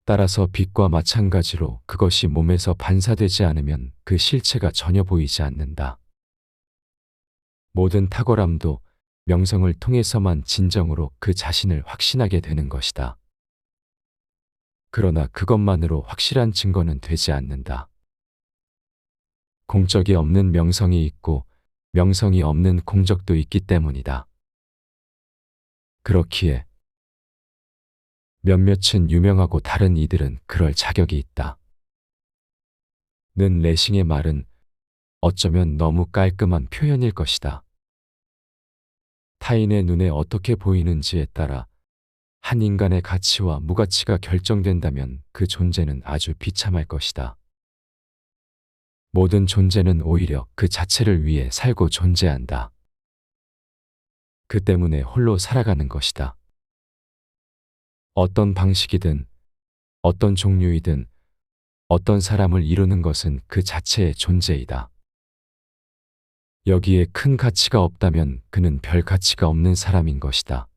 따라서 빛과 마찬가지로 그것이 몸에서 반사되지 않으면 그 실체가 전혀 보이지 않는다. 모든 탁월함도 명성을 통해서만 진정으로 그 자신을 확신하게 되는 것이다. 그러나 그것만으로 확실한 증거는 되지 않는다. 공적이 없는 명성이 있고 명성이 없는 공적도 있기 때문이다. 그렇기에 몇몇은 유명하고 다른 이들은 그럴 자격이 있다. 는 레싱의 말은 어쩌면 너무 깔끔한 표현일 것이다. 타인의 눈에 어떻게 보이는지에 따라 한 인간의 가치와 무가치가 결정된다면 그 존재는 아주 비참할 것이다. 모든 존재는 오히려 그 자체를 위해 살고 존재한다. 그 때문에 홀로 살아가는 것이다. 어떤 방식이든 어떤 종류이든 어떤 사람을 이루는 것은 그 자체의 존재이다. 여기에 큰 가치가 없다면 그는 별 가치가 없는 사람인 것이다.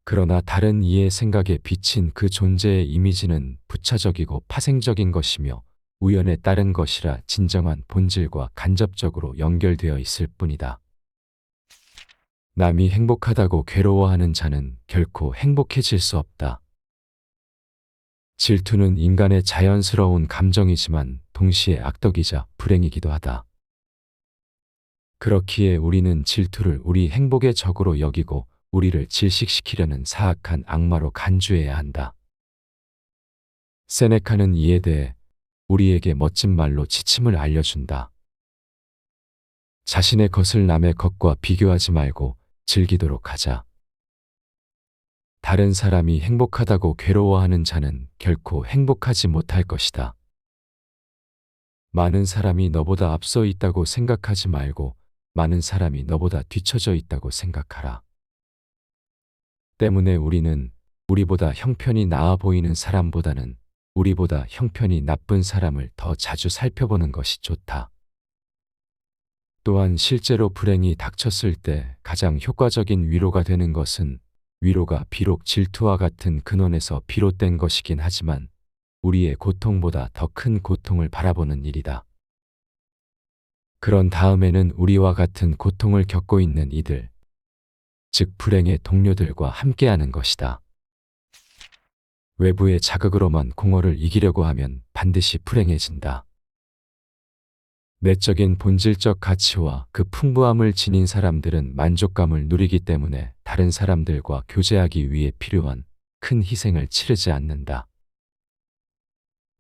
그러나 다른 이의 생각에 비친 그 존재의 이미지는 부차적이고 파생적인 것이며 우연에 따른 것이라 진정한 본질과 간접적으로 연결되어 있을 뿐이다. 남이 행복하다고 괴로워하는 자는 결코 행복해질 수 없다. 질투는 인간의 자연스러운 감정이지만 동시에 악덕이자 불행이기도 하다. 그렇기에 우리는 질투를 우리 행복의 적으로 여기고 우리를 질식시키려는 사악한 악마로 간주해야 한다. 세네카는 이에 대해 우리에게 멋진 말로 지침을 알려준다. 자신의 것을 남의 것과 비교하지 말고 즐기도록 하자. 다른 사람이 행복하다고 괴로워하는 자는 결코 행복하지 못할 것이다. 많은 사람이 너보다 앞서 있다고 생각하지 말고 많은 사람이 너보다 뒤처져 있다고 생각하라. 때문에 우리는 우리보다 형편이 나아 보이는 사람보다는 우리보다 형편이 나쁜 사람을 더 자주 살펴보는 것이 좋다. 또한 실제로 불행이 닥쳤을 때 가장 효과적인 위로가 되는 것은 위로가 비록 질투와 같은 근원에서 비롯된 것이긴 하지만 우리의 고통보다 더 큰 고통을 바라보는 일이다. 그런 다음에는 우리와 같은 고통을 겪고 있는 이들, 즉 불행의 동료들과 함께하는 것이다. 외부의 자극으로만 공허를 이기려고 하면 반드시 불행해진다. 내적인 본질적 가치와 그 풍부함을 지닌 사람들은 만족감을 누리기 때문에 다른 사람들과 교제하기 위해 필요한 큰 희생을 치르지 않는다.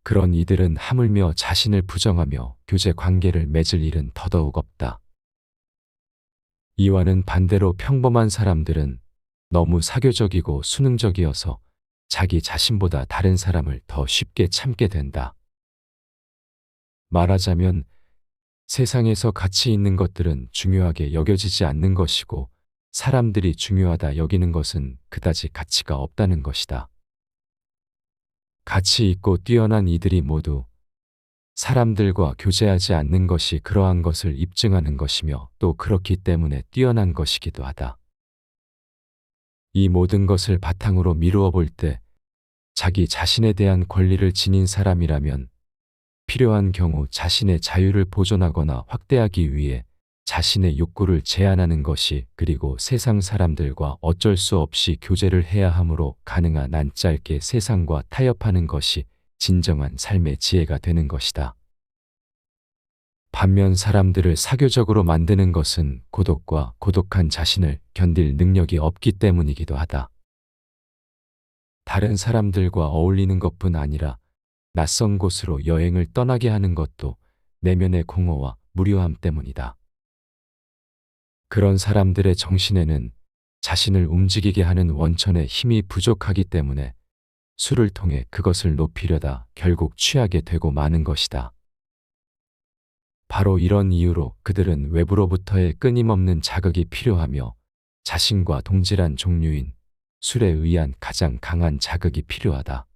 그런 이들은 하물며 자신을 부정하며 교제 관계를 맺을 일은 더더욱 없다. 이와는 반대로 평범한 사람들은 너무 사교적이고 수능적이어서 자기 자신보다 다른 사람을 더 쉽게 참게 된다. 말하자면 세상에서 가치 있는 것들은 중요하게 여겨지지 않는 것이고 사람들이 중요하다 여기는 것은 그다지 가치가 없다는 것이다. 가치 있고 뛰어난 이들이 모두 사람들과 교제하지 않는 것이 그러한 것을 입증하는 것이며 또 그렇기 때문에 뛰어난 것이기도 하다. 이 모든 것을 바탕으로 미루어 볼 때 자기 자신에 대한 권리를 지닌 사람이라면 필요한 경우 자신의 자유를 보존하거나 확대하기 위해 자신의 욕구를 제한하는 것이 그리고 세상 사람들과 어쩔 수 없이 교제를 해야 하므로 가능한 한 짧게 세상과 타협하는 것이 진정한 삶의 지혜가 되는 것이다. 반면 사람들을 사교적으로 만드는 것은 고독과 고독한 자신을 견딜 능력이 없기 때문이기도 하다. 다른 사람들과 어울리는 것뿐 아니라 낯선 곳으로 여행을 떠나게 하는 것도 내면의 공허와 무료함 때문이다. 그런 사람들의 정신에는 자신을 움직이게 하는 원천의 힘이 부족하기 때문에 술을 통해 그것을 높이려다 결국 취하게 되고 마는 것이다. 바로 이런 이유로 그들은 외부로부터의 끊임없는 자극이 필요하며 자신과 동질한 종류인 술에 의한 가장 강한 자극이 필요하다.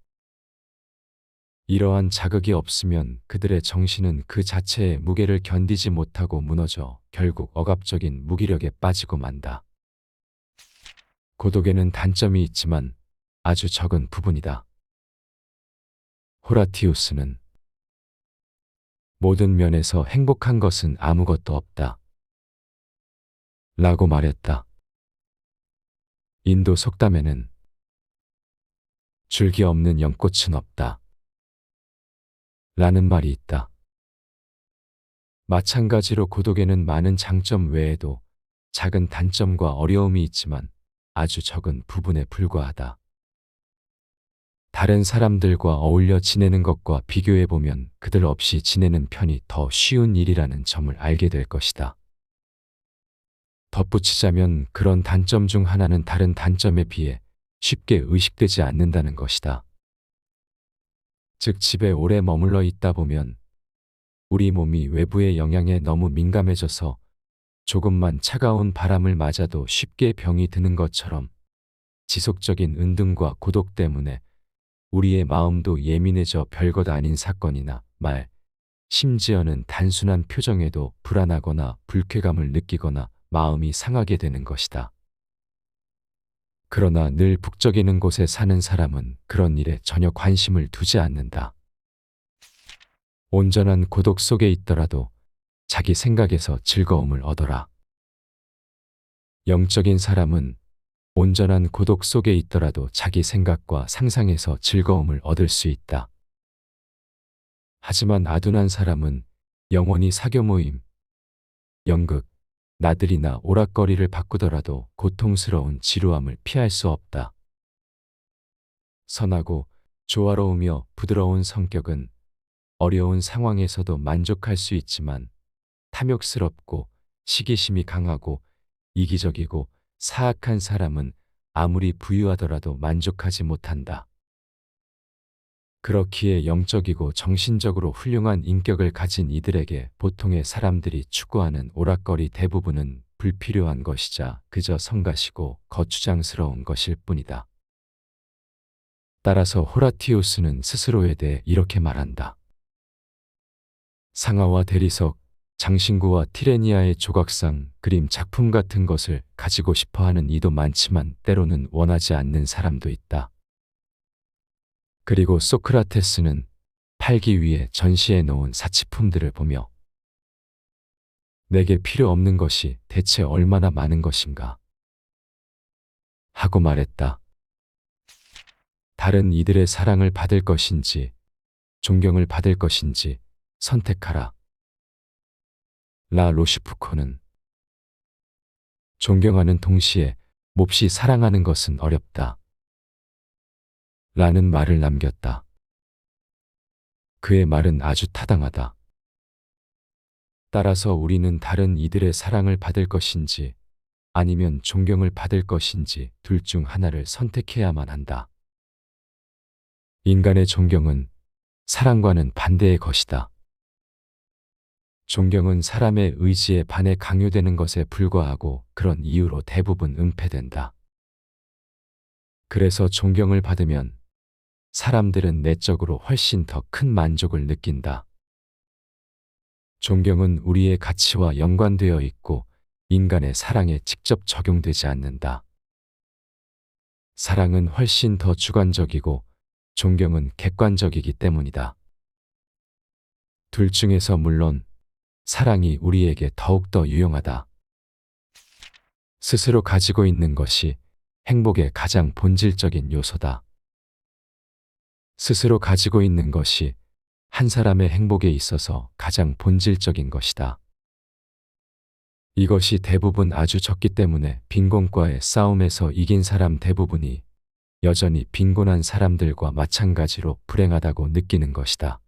이러한 자극이 없으면 그들의 정신은 그 자체의 무게를 견디지 못하고 무너져 결국 억압적인 무기력에 빠지고 만다. 고독에는 단점이 있지만 아주 적은 부분이다. 호라티우스는 모든 면에서 행복한 것은 아무것도 없다. 라고 말했다. 인도 속담에는 줄기 없는 연꽃은 없다 라는 말이 있다. 마찬가지로 고독에는 많은 장점 외에도 작은 단점과 어려움이 있지만 아주 적은 부분에 불과하다. 다른 사람들과 어울려 지내는 것과 비교해보면 그들 없이 지내는 편이 더 쉬운 일이라는 점을 알게 될 것이다. 덧붙이자면 그런 단점 중 하나는 다른 단점에 비해 쉽게 의식되지 않는다는 것이다. 즉, 집에 오래 머물러 있다 보면 우리 몸이 외부의 영향에 너무 민감해져서 조금만 차가운 바람을 맞아도 쉽게 병이 드는 것처럼 지속적인 은둔과 고독 때문에 우리의 마음도 예민해져 별것 아닌 사건이나 말, 심지어는 단순한 표정에도 불안하거나 불쾌감을 느끼거나 마음이 상하게 되는 것이다. 그러나 늘 북적이는 곳에 사는 사람은 그런 일에 전혀 관심을 두지 않는다. 온전한 고독 속에 있더라도 자기 생각에서 즐거움을 얻어라. 영적인 사람은 온전한 고독 속에 있더라도 자기 생각과 상상에서 즐거움을 얻을 수 있다. 하지만 아둔한 사람은 영원히 사교 모임, 연극, 나들이나 오락거리를 바꾸더라도 고통스러운 지루함을 피할 수 없다. 선하고 조화로우며 부드러운 성격은 어려운 상황에서도 만족할 수 있지만 탐욕스럽고 시기심이 강하고 이기적이고 사악한 사람은 아무리 부유하더라도 만족하지 못한다. 그렇기에 영적이고 정신적으로 훌륭한 인격을 가진 이들에게 보통의 사람들이 추구하는 오락거리 대부분은 불필요한 것이자 그저 성가시고 거추장스러운 것일 뿐이다. 따라서 호라티우스는 스스로에 대해 이렇게 말한다. 상하와 대리석, 장신구와 티레니아의 조각상, 그림 작품 같은 것을 가지고 싶어하는 이도 많지만 때로는 원하지 않는 사람도 있다. 그리고 소크라테스는 팔기 위해 전시해 놓은 사치품들을 보며 내게 필요 없는 것이 대체 얼마나 많은 것인가 하고 말했다. 다른 이들의 사랑을 받을 것인지 존경을 받을 것인지 선택하라. 라 로시푸코는 존경하는 동시에 몹시 사랑하는 것은 어렵다. 라는 말을 남겼다. 그의 말은 아주 타당하다. 따라서 우리는 다른 이들의 사랑을 받을 것인지 아니면 존경을 받을 것인지 둘 중 하나를 선택해야만 한다. 인간의 존경은 사랑과는 반대의 것이다. 존경은 사람의 의지에 반해 강요되는 것에 불과하고 그런 이유로 대부분 은폐된다. 그래서 존경을 받으면 사람들은 내적으로 훨씬 더 큰 만족을 느낀다. 존경은 우리의 가치와 연관되어 있고 인간의 사랑에 직접 적용되지 않는다. 사랑은 훨씬 더 주관적이고 존경은 객관적이기 때문이다. 둘 중에서 물론 사랑이 우리에게 더욱더 유용하다. 스스로 가지고 있는 것이 행복의 가장 본질적인 요소다. 스스로 가지고 있는 것이 한 사람의 행복에 있어서 가장 본질적인 것이다. 이것이 대부분 아주 적기 때문에 빈곤과의 싸움에서 이긴 사람 대부분이 여전히 빈곤한 사람들과 마찬가지로 불행하다고 느끼는 것이다.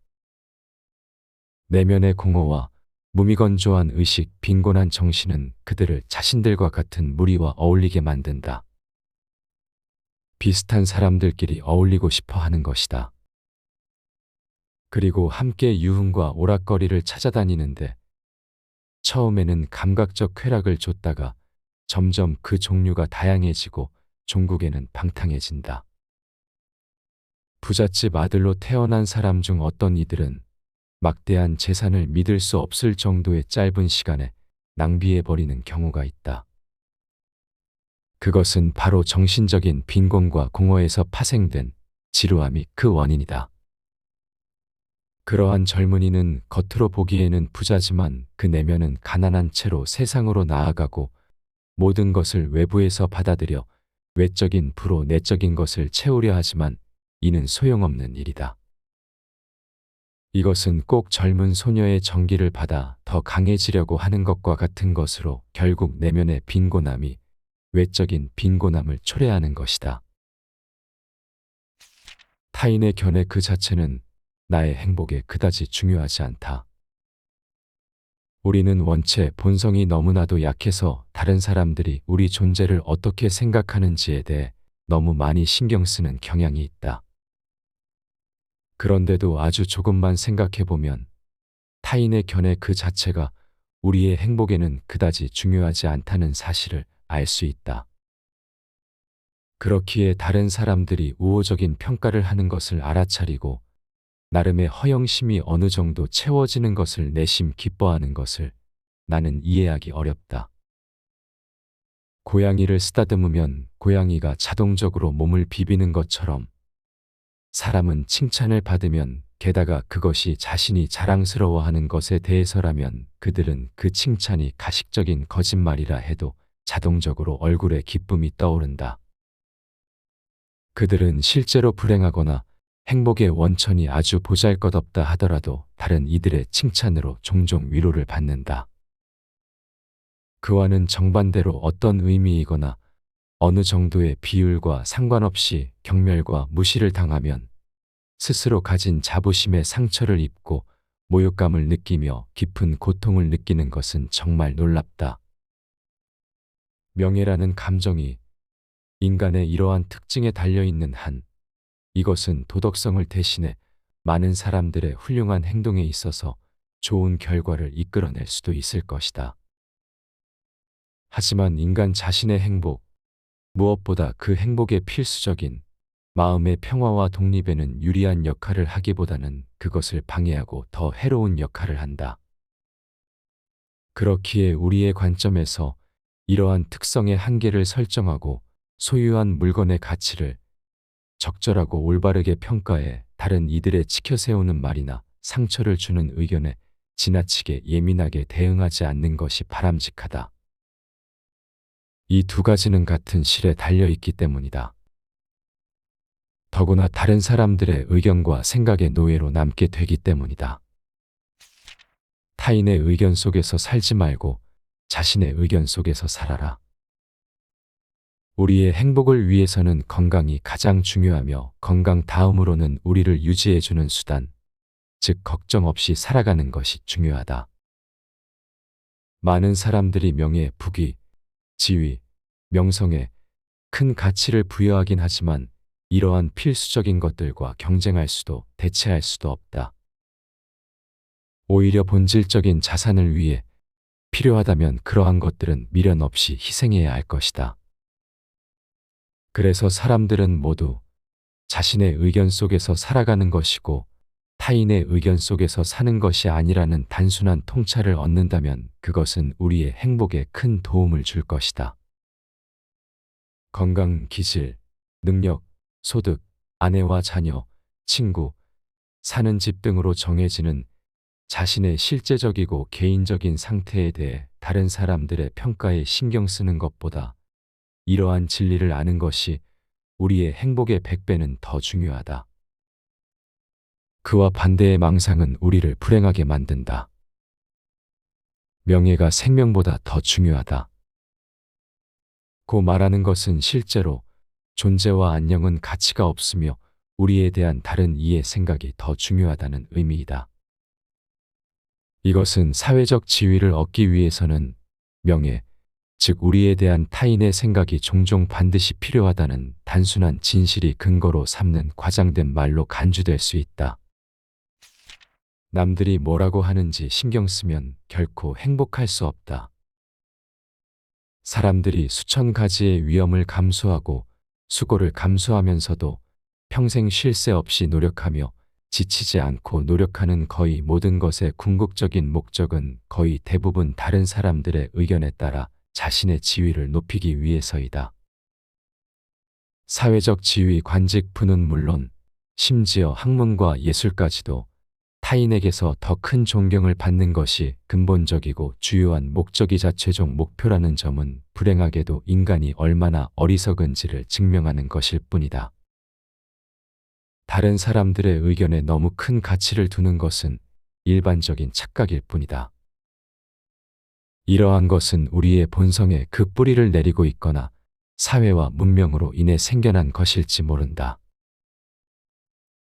내면의 공허와 무미건조한 의식, 빈곤한 정신은 그들을 자신들과 같은 무리와 어울리게 만든다. 비슷한 사람들끼리 어울리고 싶어 하는 것이다. 그리고 함께 유흥과 오락거리를 찾아다니는데 처음에는 감각적 쾌락을 줬다가 점점 그 종류가 다양해지고 종국에는 방탕해진다. 부잣집 아들로 태어난 사람 중 어떤 이들은 막대한 재산을 믿을 수 없을 정도의 짧은 시간에 낭비해버리는 경우가 있다. 그것은 바로 정신적인 빈곤과 공허에서 파생된 지루함이 그 원인이다. 그러한 젊은이는 겉으로 보기에는 부자지만 그 내면은 가난한 채로 세상으로 나아가고 모든 것을 외부에서 받아들여 외적인 부로 내적인 것을 채우려 하지만 이는 소용없는 일이다. 이것은 꼭 젊은 소녀의 정기를 받아 더 강해지려고 하는 것과 같은 것으로 결국 내면의 빈곤함이 외적인 빈곤함을 초래하는 것이다. 타인의 견해 그 자체는 나의 행복에 그다지 중요하지 않다. 우리는 원체 본성이 너무나도 약해서 다른 사람들이 우리 존재를 어떻게 생각하는지에 대해 너무 많이 신경 쓰는 경향이 있다. 그런데도 아주 조금만 생각해 보면 타인의 견해 그 자체가 우리의 행복에는 그다지 중요하지 않다는 사실을 알 수 있다. 그렇기에 다른 사람들이 우호적인 평가를 하는 것을 알아차리고 나름의 허영심이 어느 정도 채워지는 것을 내심 기뻐하는 것을 나는 이해하기 어렵다. 고양이를 쓰다듬으면 고양이가 자동적으로 몸을 비비는 것처럼 사람은 칭찬을 받으면 게다가 그것이 자신이 자랑스러워하는 것에 대해서라면 그들은 그 칭찬이 가식적인 거짓말이라 해도 자동적으로 얼굴에 기쁨이 떠오른다. 그들은 실제로 불행하거나 행복의 원천이 아주 보잘것없다 하더라도 다른 이들의 칭찬으로 종종 위로를 받는다. 그와는 정반대로 어떤 의미이거나 어느 정도의 비율과 상관없이 경멸과 무시를 당하면 스스로 가진 자부심에 상처를 입고 모욕감을 느끼며 깊은 고통을 느끼는 것은 정말 놀랍다. 명예라는 감정이 인간의 이러한 특징에 달려있는 한 이것은 도덕성을 대신해 많은 사람들의 훌륭한 행동에 있어서 좋은 결과를 이끌어낼 수도 있을 것이다. 하지만 인간 자신의 행복, 무엇보다 그 행복의 필수적인 마음의 평화와 독립에는 유리한 역할을 하기보다는 그것을 방해하고 더 해로운 역할을 한다. 그렇기에 우리의 관점에서 이러한 특성의 한계를 설정하고 소유한 물건의 가치를 적절하고 올바르게 평가해 다른 이들의 치켜세우는 말이나 상처를 주는 의견에 지나치게 예민하게 대응하지 않는 것이 바람직하다. 이 두 가지는 같은 실에 달려있기 때문이다. 더구나 다른 사람들의 의견과 생각의 노예로 남게 되기 때문이다. 타인의 의견 속에서 살지 말고 자신의 의견 속에서 살아라. 우리의 행복을 위해서는 건강이 가장 중요하며 건강 다음으로는 우리를 유지해주는 수단, 즉 걱정 없이 살아가는 것이 중요하다. 많은 사람들이 명예, 부귀, 지위, 명성에 큰 가치를 부여하긴 하지만 이러한 필수적인 것들과 경쟁할 수도 대체할 수도 없다. 오히려 본질적인 자산을 위해 필요하다면 그러한 것들은 미련 없이 희생해야 할 것이다. 그래서 사람들은 모두 자신의 의견 속에서 살아가는 것이고 타인의 의견 속에서 사는 것이 아니라는 단순한 통찰을 얻는다면 그것은 우리의 행복에 큰 도움을 줄 것이다. 건강, 기질, 능력, 소득, 아내와 자녀, 친구, 사는 집 등으로 정해지는 자신의 실제적이고 개인적인 상태에 대해 다른 사람들의 평가에 신경 쓰는 것보다 이러한 진리를 아는 것이 우리의 행복의 100배는 더 중요하다. 그와 반대의 망상은 우리를 불행하게 만든다. 명예가 생명보다 더 중요하다. 고 말하는 것은 실제로 존재와 안녕은 가치가 없으며 우리에 대한 다른 이의 생각이 더 중요하다는 의미이다. 이것은 사회적 지위를 얻기 위해서는 명예, 즉 우리에 대한 타인의 생각이 종종 반드시 필요하다는 단순한 진실이 근거로 삼는 과장된 말로 간주될 수 있다. 남들이 뭐라고 하는지 신경 쓰면 결코 행복할 수 없다. 사람들이 수천 가지의 위험을 감수하고 수고를 감수하면서도 평생 쉴 새 없이 노력하며 지치지 않고 노력하는 거의 모든 것의 궁극적인 목적은 거의 대부분 다른 사람들의 의견에 따라 자신의 지위를 높이기 위해서이다. 사회적 지위 관직 부는 물론 심지어 학문과 예술까지도 타인에게서 더 큰 존경을 받는 것이 근본적이고 주요한 목적이자 최종 목표라는 점은 불행하게도 인간이 얼마나 어리석은지를 증명하는 것일 뿐이다. 다른 사람들의 의견에 너무 큰 가치를 두는 것은 일반적인 착각일 뿐이다. 이러한 것은 우리의 본성에 그 뿌리를 내리고 있거나 사회와 문명으로 인해 생겨난 것일지 모른다.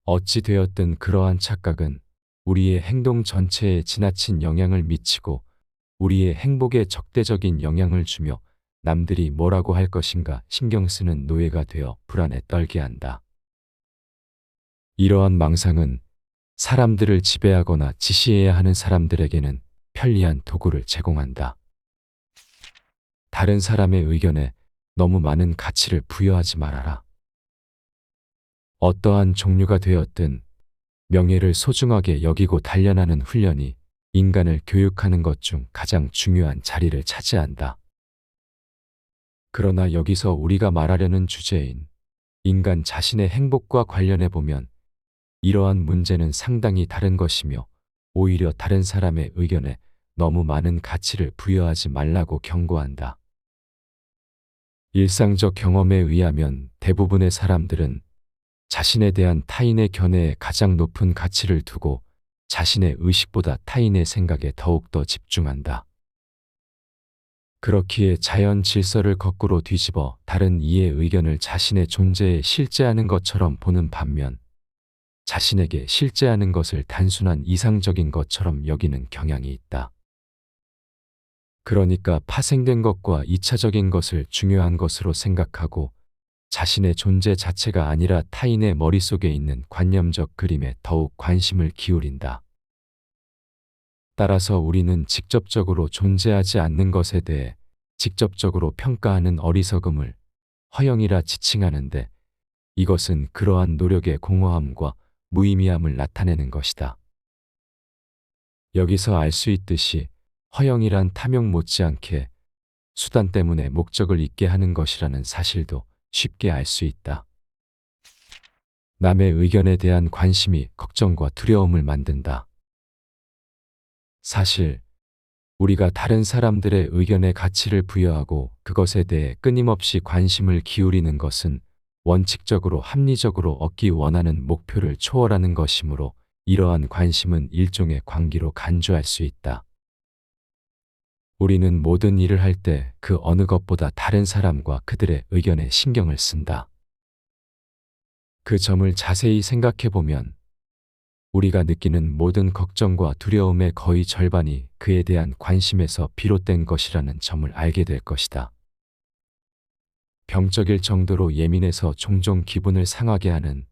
어찌 되었든 그러한 착각은 우리의 행동 전체에 지나친 영향을 미치고 우리의 행복에 적대적인 영향을 주며 남들이 뭐라고 할 것인가 신경 쓰는 노예가 되어 불안에 떨게 한다. 이러한 망상은 사람들을 지배하거나 지시해야 하는 사람들에게는 편리한 도구를 제공한다. 다른 사람의 의견에 너무 많은 가치를 부여하지 말아라. 어떠한 종류가 되었든 명예를 소중하게 여기고 단련하는 훈련이 인간을 교육하는 것 중 가장 중요한 자리를 차지한다. 그러나 여기서 우리가 말하려는 주제인 인간 자신의 행복과 관련해 보면 이러한 문제는 상당히 다른 것이며 오히려 다른 사람의 의견에 너무 많은 가치를 부여하지 말라고 경고한다. 일상적 경험에 의하면 대부분의 사람들은 자신에 대한 타인의 견해에 가장 높은 가치를 두고 자신의 의식보다 타인의 생각에 더욱더 집중한다. 그렇기에 자연 질서를 거꾸로 뒤집어 다른 이의 의견을 자신의 존재에 실제하는 것처럼 보는 반면 자신에게 실제하는 것을 단순한 이상적인 것처럼 여기는 경향이 있다. 그러니까 파생된 것과 이차적인 것을 중요한 것으로 생각하고 자신의 존재 자체가 아니라 타인의 머릿속에 있는 관념적 그림에 더욱 관심을 기울인다. 따라서 우리는 직접적으로 존재하지 않는 것에 대해 직접적으로 평가하는 어리석음을 허영이라 지칭하는데 이것은 그러한 노력의 공허함과 무의미함을 나타내는 것이다. 여기서 알 수 있듯이 허영이란 탐욕 못지않게 수단 때문에 목적을 잊게 하는 것이라는 사실도 쉽게 알 수 있다. 남의 의견에 대한 관심이 걱정과 두려움을 만든다. 사실 우리가 다른 사람들의 의견에 가치를 부여하고 그것에 대해 끊임없이 관심을 기울이는 것은 원칙적으로 합리적으로 얻기 원하는 목표를 초월하는 것이므로 이러한 관심은 일종의 광기로 간주할 수 있다. 우리는 모든 일을 할 때 그 어느 것보다 다른 사람과 그들의 의견에 신경을 쓴다. 그 점을 자세히 생각해 보면 우리가 느끼는 모든 걱정과 두려움의 거의 절반이 그에 대한 관심에서 비롯된 것이라는 점을 알게 될 것이다. 병적일 정도로 예민해서 종종 기분을 상하게 하는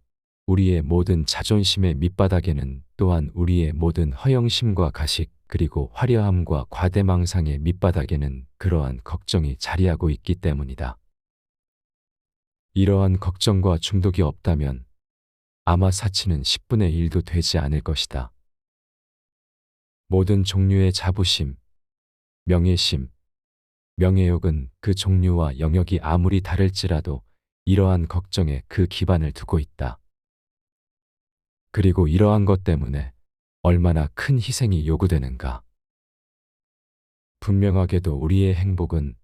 우리의 모든 자존심의 밑바닥에는 또한 우리의 모든 허영심과 가식 그리고 화려함과 과대망상의 밑바닥에는 그러한 걱정이 자리하고 있기 때문이다. 이러한 걱정과 중독이 없다면 아마 사치는 10분의 1도 되지 않을 것이다. 모든 종류의 자부심, 명예심, 명예욕은 그 종류와 영역이 아무리 다를지라도 이러한 걱정에 그 기반을 두고 있다. 그리고 이러한 것 때문에 얼마나 큰 희생이 요구되는가. 분명하게도 우리의 행복은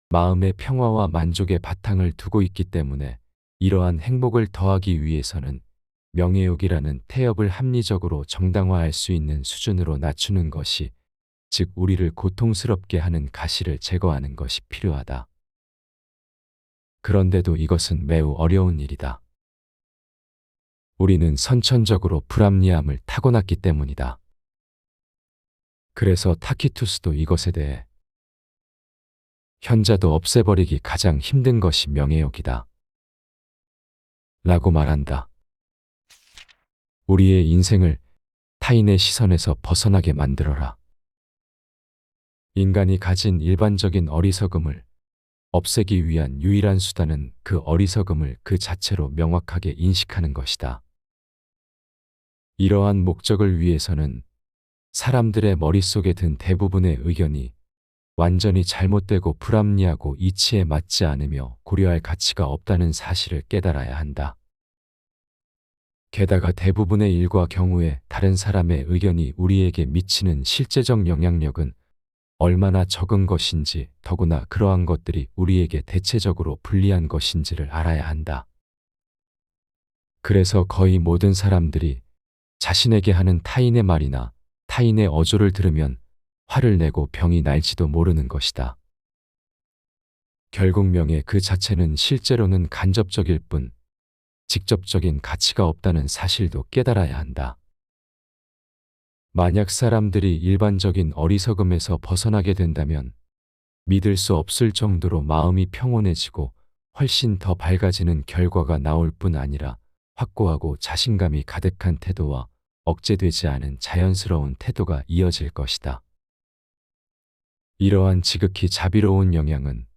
마음의 평화와 만족의 바탕을 두고 있기 때문에 이러한 행복을 더하기 위해서는 명예욕이라는 태엽을 합리적으로 정당화할 수 있는 수준으로 낮추는 것이, 즉 우리를 고통스럽게 하는 가시를 제거하는 것이 필요하다. 그런데도 이것은 매우 어려운 일이다. 우리는 선천적으로 불합리함을 타고났기 때문이다. 그래서 타키투스도 이것에 대해 현자도 없애버리기 가장 힘든 것이 명예욕이다 라고 말한다. 우리의 인생을 타인의 시선에서 벗어나게 만들어라. 인간이 가진 일반적인 어리석음을 없애기 위한 유일한 수단은 그 어리석음을 그 자체로 명확하게 인식하는 것이다. 이러한 목적을 위해서는 사람들의 머릿속에 든 대부분의 의견이 완전히 잘못되고 불합리하고 이치에 맞지 않으며 고려할 가치가 없다는 사실을 깨달아야 한다. 게다가 대부분의 일과 경우에 다른 사람의 의견이 우리에게 미치는 실제적 영향력은 얼마나 적은 것인지, 더구나 그러한 것들이 우리에게 대체적으로 불리한 것인지를 알아야 한다. 그래서 거의 모든 사람들이 자신에게 하는 타인의 말이나 타인의 어조를 들으면 화를 내고 병이 날지도 모르는 것이다. 결국 명예 그 자체는 실제로는 간접적일 뿐 직접적인 가치가 없다는 사실도 깨달아야 한다. 만약 사람들이 일반적인 어리석음에서 벗어나게 된다면 믿을 수 없을 정도로 마음이 평온해지고 훨씬 더 밝아지는 결과가 나올 뿐 아니라 확고하고 자신감이 가득한 태도와 억제되지 않은 자연스러운 태도가 이어질 것이다. 이러한 지극히 자비로운 영향은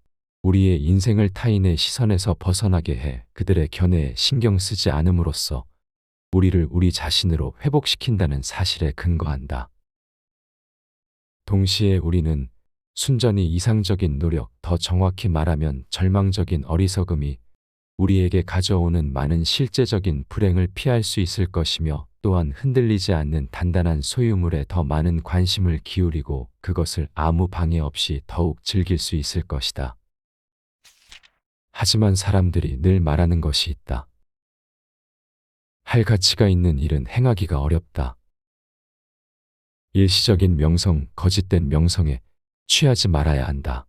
우리의 인생을 타인의 시선에서 벗어나게 해 그들의 견해에 신경 쓰지 않음으로써 우리를 우리 자신으로 회복시킨다는 사실에 근거한다. 동시에 우리는 순전히 이상적인 노력, 더 정확히 말하면 절망적인 어리석음이 우리에게 가져오는 많은 실제적인 불행을 피할 수 있을 것이며, 또한 흔들리지 않는 단단한 소유물에 더 많은 관심을 기울이고 그것을 아무 방해 없이 더욱 즐길 수 있을 것이다. 하지만 사람들이 늘 말하는 것이 있다. 할 가치가 있는 일은 행하기가 어렵다. 일시적인 명성, 거짓된 명성에 취하지 말아야 한다.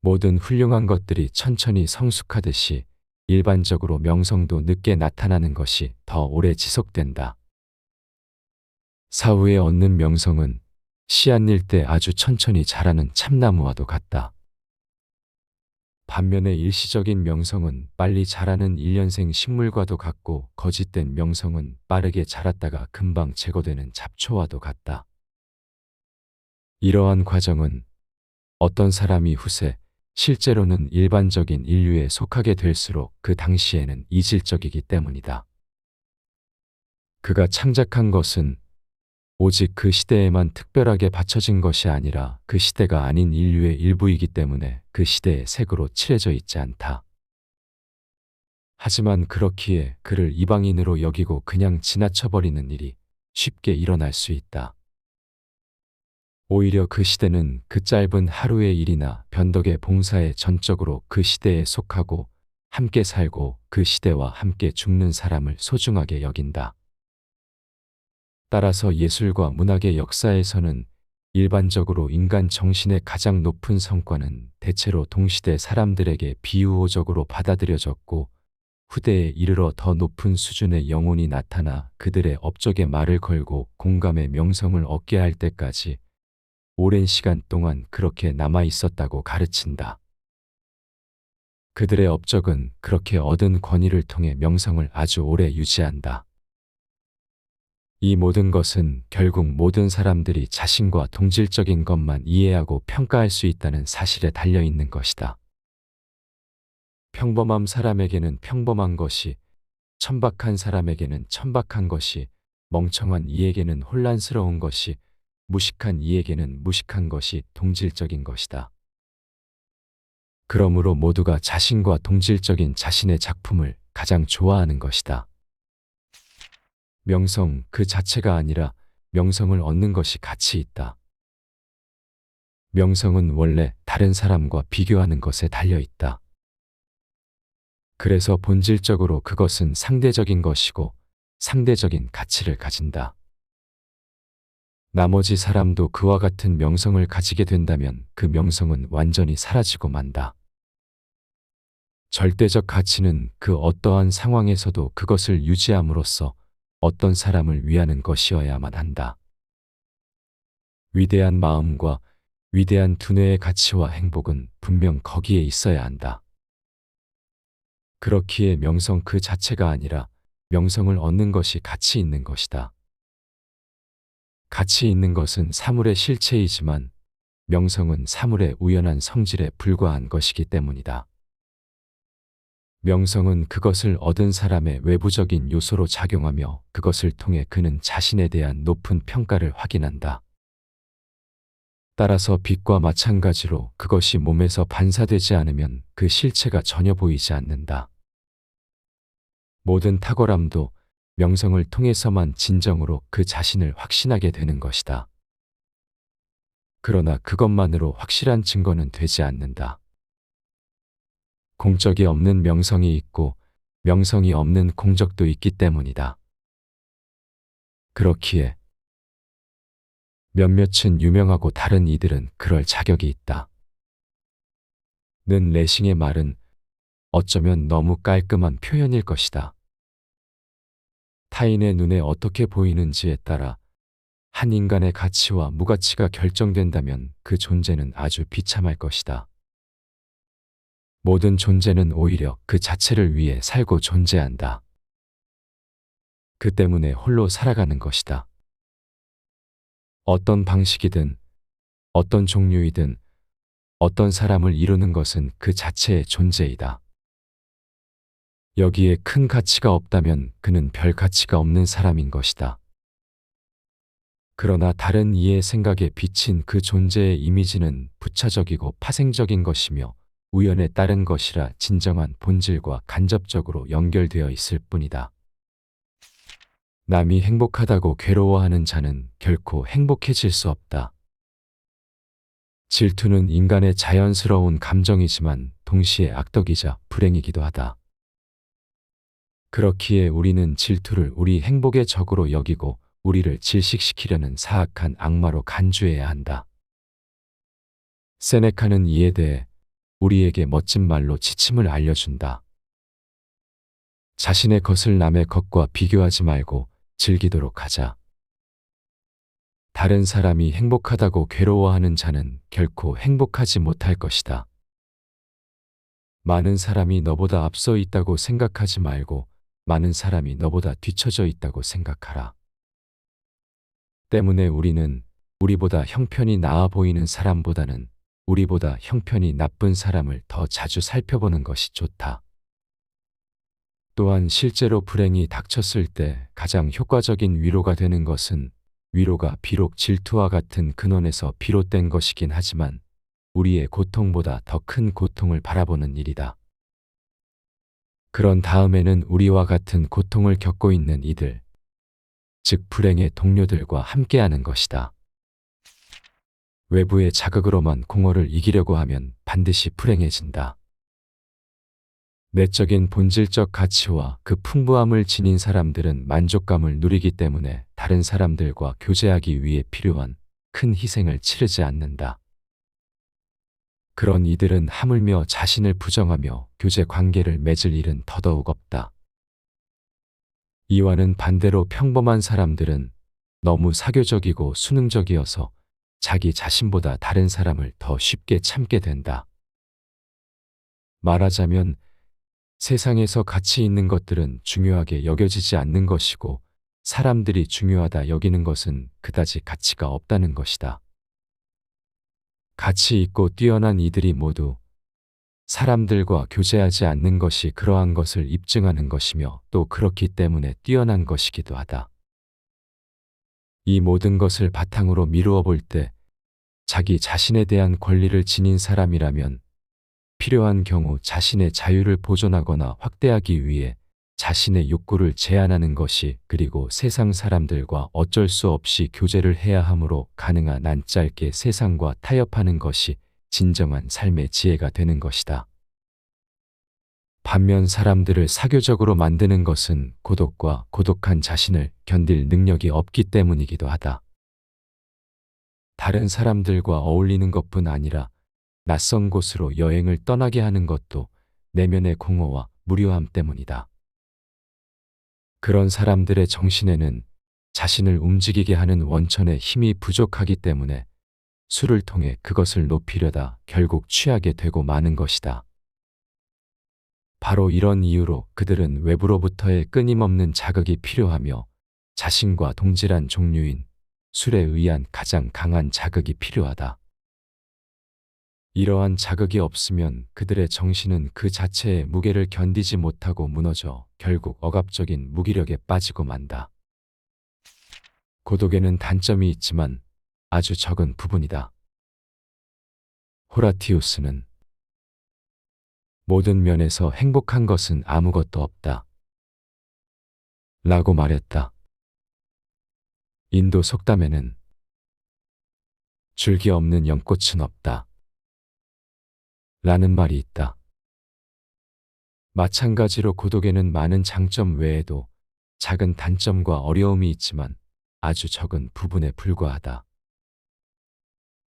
모든 훌륭한 것들이 천천히 성숙하듯이 일반적으로 명성도 늦게 나타나는 것이 더 오래 지속된다. 사후에 얻는 명성은 씨앗일 때 아주 천천히 자라는 참나무와도 같다. 반면에 일시적인 명성은 빨리 자라는 일년생 식물과도 같고, 거짓된 명성은 빠르게 자랐다가 금방 제거되는 잡초와도 같다. 이러한 과정은 어떤 사람이 후세 실제로는 일반적인 인류에 속하게 될수록 그 당시에는 이질적이기 때문이다. 그가 창작한 것은 오직 그 시대에만 특별하게 바쳐진 것이 아니라 그 시대가 아닌 인류의 일부이기 때문에 그 시대의 색으로 칠해져 있지 않다. 하지만 그렇기에 그를 이방인으로 여기고 그냥 지나쳐버리는 일이 쉽게 일어날 수 있다. 오히려 그 시대는 그 짧은 하루의 일이나 변덕의 봉사에 전적으로 그 시대에 속하고 함께 살고 그 시대와 함께 죽는 사람을 소중하게 여긴다. 따라서 예술과 문학의 역사에서는 일반적으로 인간 정신의 가장 높은 성과는 대체로 동시대 사람들에게 비우호적으로 받아들여졌고, 후대에 이르러 더 높은 수준의 영혼이 나타나 그들의 업적에 말을 걸고 공감의 명성을 얻게 할 때까지 오랜 시간 동안 그렇게 남아 있었다고 가르친다. 그들의 업적은 그렇게 얻은 권위를 통해 명성을 아주 오래 유지한다. 이 모든 것은 결국 모든 사람들이 자신과 동질적인 것만 이해하고 평가할 수 있다는 사실에 달려 있는 것이다. 평범한 사람에게는 평범한 것이, 천박한 사람에게는 천박한 것이, 멍청한 이에게는 혼란스러운 것이, 무식한 이에게는 무식한 것이 동질적인 것이다. 그러므로 모두가 자신과 동질적인 자신의 작품을 가장 좋아하는 것이다. 명성 그 자체가 아니라 명성을 얻는 것이 가치 있다. 명성은 원래 다른 사람과 비교하는 것에 달려 있다. 그래서 본질적으로 그것은 상대적인 것이고 상대적인 가치를 가진다. 나머지 사람도 그와 같은 명성을 가지게 된다면 그 명성은 완전히 사라지고 만다. 절대적 가치는 그 어떠한 상황에서도 그것을 유지함으로써 어떤 사람을 위하는 것이어야만 한다. 위대한 마음과 위대한 두뇌의 가치와 행복은 분명 거기에 있어야 한다. 그렇기에 명성 그 자체가 아니라 명성을 얻는 것이 가치 있는 것이다. 가치 있는 것은 사물의 실체이지만 명성은 사물의 우연한 성질에 불과한 것이기 때문이다. 명성은 그것을 얻은 사람의 외부적인 요소로 작용하며 그것을 통해 그는 자신에 대한 높은 평가를 확인한다. 따라서 빛과 마찬가지로 그것이 몸에서 반사되지 않으면 그 실체가 전혀 보이지 않는다. 모든 탁월함도 명성을 통해서만 진정으로 그 자신을 확신하게 되는 것이다. 그러나 그것만으로 확실한 증거는 되지 않는다. 공적이 없는 명성이 있고 명성이 없는 공적도 있기 때문이다. 그렇기에 몇몇은 유명하고 다른 이들은 그럴 자격이 있다. 는 레싱의 말은 어쩌면 너무 깔끔한 표현일 것이다. 타인의 눈에 어떻게 보이는지에 따라 한 인간의 가치와 무가치가 결정된다면 그 존재는 아주 비참할 것이다. 모든 존재는 오히려 그 자체를 위해 살고 존재한다. 그 때문에 홀로 살아가는 것이다. 어떤 방식이든 어떤 종류이든 어떤 사람을 이루는 것은 그 자체의 존재이다. 여기에 큰 가치가 없다면 그는 별 가치가 없는 사람인 것이다. 그러나 다른 이의 생각에 비친 그 존재의 이미지는 부차적이고 파생적인 것이며 우연에 따른 것이라 진정한 본질과 간접적으로 연결되어 있을 뿐이다. 남이 행복하다고 괴로워하는 자는 결코 행복해질 수 없다. 질투는 인간의 자연스러운 감정이지만 동시에 악덕이자 불행이기도 하다. 그렇기에 우리는 질투를 우리 행복의 적으로 여기고 우리를 질식시키려는 사악한 악마로 간주해야 한다. 세네카는 이에 대해 우리에게 멋진 말로 지침을 알려준다. 자신의 것을 남의 것과 비교하지 말고 즐기도록 하자. 다른 사람이 행복하다고 괴로워하는 자는 결코 행복하지 못할 것이다. 많은 사람이 너보다 앞서 있다고 생각하지 말고 많은 사람이 너보다 뒤처져 있다고 생각하라. 때문에 우리는 우리보다 형편이 나아 보이는 사람보다는 우리보다 형편이 나쁜 사람을 더 자주 살펴보는 것이 좋다. 또한 실제로 불행이 닥쳤을 때 가장 효과적인 위로가 되는 것은 위로가 비록 질투와 같은 근원에서 비롯된 것이긴 하지만 우리의 고통보다 더 큰 고통을 바라보는 일이다. 그런 다음에는 우리와 같은 고통을 겪고 있는 이들, 즉 불행의 동료들과 함께하는 것이다. 외부의 자극으로만 공허를 이기려고 하면 반드시 불행해진다. 내적인 본질적 가치와 그 풍부함을 지닌 사람들은 만족감을 누리기 때문에 다른 사람들과 교제하기 위해 필요한 큰 희생을 치르지 않는다. 그런 이들은 하물며 자신을 부정하며 교제 관계를 맺을 일은 더더욱 없다. 이와는 반대로 평범한 사람들은 너무 사교적이고 수능적이어서 자기 자신보다 다른 사람을 더 쉽게 참게 된다. 말하자면 세상에서 가치 있는 것들은 중요하게 여겨지지 않는 것이고 사람들이 중요하다 여기는 것은 그다지 가치가 없다는 것이다. 가치 있고 뛰어난 이들이 모두 사람들과 교제하지 않는 것이 그러한 것을 입증하는 것이며 또 그렇기 때문에 뛰어난 것이기도 하다. 이 모든 것을 바탕으로 미루어 볼 때 자기 자신에 대한 권리를 지닌 사람이라면 필요한 경우 자신의 자유를 보존하거나 확대하기 위해 자신의 욕구를 제한하는 것이 그리고 세상 사람들과 어쩔 수 없이 교제를 해야 하므로 가능한 한 짧게 세상과 타협하는 것이 진정한 삶의 지혜가 되는 것이다. 반면 사람들을 사교적으로 만드는 것은 고독과 고독한 자신을 견딜 능력이 없기 때문이기도 하다. 다른 사람들과 어울리는 것뿐 아니라 낯선 곳으로 여행을 떠나게 하는 것도 내면의 공허와 무료함 때문이다. 그런 사람들의 정신에는 자신을 움직이게 하는 원천의 힘이 부족하기 때문에 술을 통해 그것을 높이려다 결국 취하게 되고 마는 것이다. 바로 이런 이유로 그들은 외부로부터의 끊임없는 자극이 필요하며 자신과 동질한 종류인 술에 의한 가장 강한 자극이 필요하다. 이러한 자극이 없으면 그들의 정신은 그 자체의 무게를 견디지 못하고 무너져 결국 억압적인 무기력에 빠지고 만다. 고독에는 단점이 있지만 아주 적은 부분이다. 호라티우스는 모든 면에서 행복한 것은 아무것도 없다. 라고 말했다. 인도 속담에는 줄기 없는 연꽃은 없다. 라는 말이 있다. 마찬가지로 고독에는 많은 장점 외에도 작은 단점과 어려움이 있지만 아주 적은 부분에 불과하다.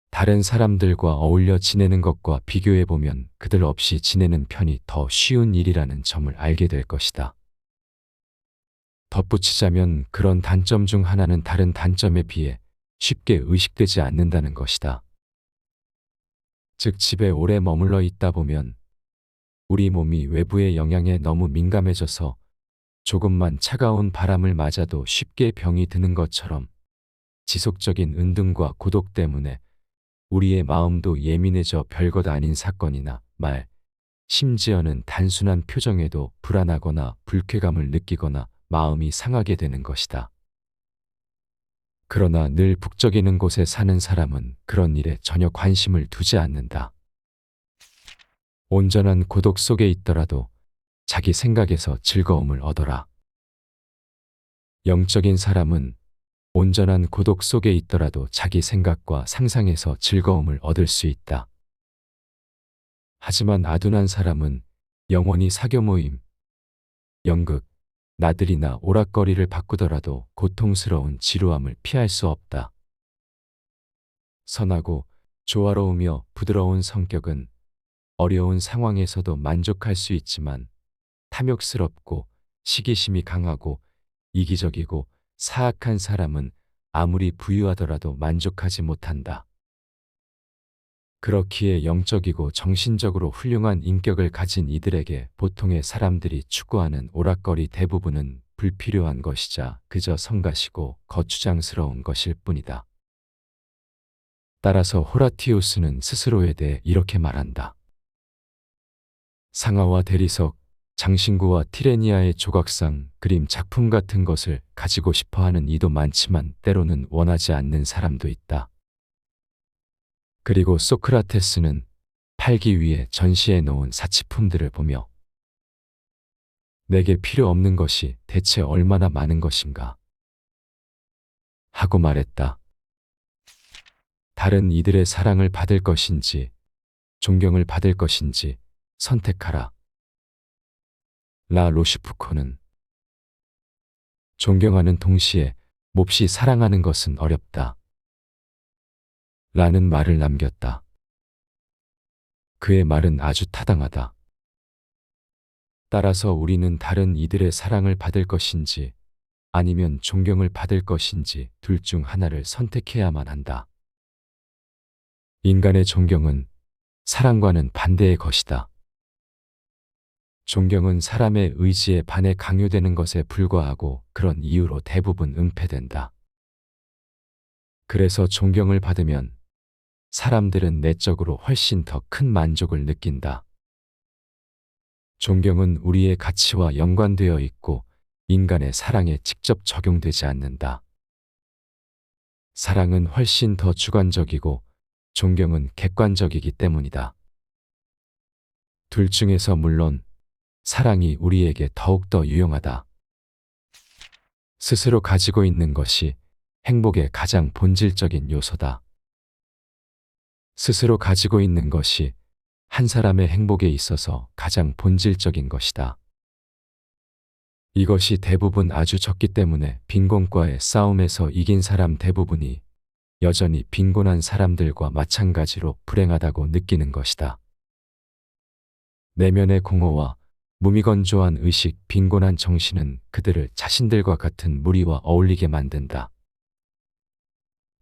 다른 사람들과 어울려 지내는 것과 비교해보면 그들 없이 지내는 편이 더 쉬운 일이라는 점을 알게 될 것이다. 덧붙이자면 그런 단점 중 하나는 다른 단점에 비해 쉽게 의식되지 않는다는 것이다. 즉, 집에 오래 머물러 있다 보면 우리 몸이 외부의 영향에 너무 민감해져서 조금만 차가운 바람을 맞아도 쉽게 병이 드는 것처럼 지속적인 은둔과 고독 때문에 우리의 마음도 예민해져 별것 아닌 사건이나 말, 심지어는 단순한 표정에도 불안하거나 불쾌감을 느끼거나 마음이 상하게 되는 것이다. 그러나 늘 북적이는 곳에 사는 사람은 그런 일에 전혀 관심을 두지 않는다. 온전한 고독 속에 있더라도 자기 생각에서 즐거움을 얻어라. 영적인 사람은 온전한 고독 속에 있더라도 자기 생각과 상상에서 즐거움을 얻을 수 있다. 하지만 아둔한 사람은 영원히 사교 모임, 연극, 나들이나 오락거리를 바꾸더라도 고통스러운 지루함을 피할 수 없다. 선하고 조화로우며 부드러운 성격은 어려운 상황에서도 만족할 수 있지만 탐욕스럽고 시기심이 강하고 이기적이고 사악한 사람은 아무리 부유하더라도 만족하지 못한다. 그렇기에 영적이고 정신적으로 훌륭한 인격을 가진 이들에게 보통의 사람들이 추구하는 오락거리 대부분은 불필요한 것이자 그저 성가시고 거추장스러운 것일 뿐이다. 따라서 호라티우스는 스스로에 대해 이렇게 말한다. 상하와 대리석, 장신구와 티레니아의 조각상, 그림, 작품 같은 것을 가지고 싶어하는 이도 많지만 때로는 원하지 않는 사람도 있다. 그리고 소크라테스는 팔기 위해 전시해 놓은 사치품들을 보며 내게 필요 없는 것이 대체 얼마나 많은 것인가 하고 말했다. 다른 이들의 사랑을 받을 것인지 존경을 받을 것인지 선택하라. 라 로슈푸코는 존경하는 동시에 몹시 사랑하는 것은 어렵다. 라는 말을 남겼다. 그의 말은 아주 타당하다. 따라서 우리는 다른 이들의 사랑을 받을 것인지 아니면 존경을 받을 것인지 둘 중 하나를 선택해야만 한다. 인간의 존경은 사랑과는 반대의 것이다. 존경은 사람의 의지에 반해 강요되는 것에 불과하고 그런 이유로 대부분 은폐된다. 그래서 존경을 받으면 사람들은 내적으로 훨씬 더 큰 만족을 느낀다. 존경은 우리의 가치와 연관되어 있고 인간의 사랑에 직접 적용되지 않는다. 사랑은 훨씬 더 주관적이고 존경은 객관적이기 때문이다. 둘 중에서 물론 사랑이 우리에게 더욱더 유용하다. 스스로 가지고 있는 것이 행복의 가장 본질적인 요소다. 스스로 가지고 있는 것이 한 사람의 행복에 있어서 가장 본질적인 것이다. 이것이 대부분 아주 적기 때문에 빈곤과의 싸움에서 이긴 사람 대부분이 여전히 빈곤한 사람들과 마찬가지로 불행하다고 느끼는 것이다. 내면의 공허와 무미건조한 의식, 빈곤한 정신은 그들을 자신들과 같은 무리와 어울리게 만든다.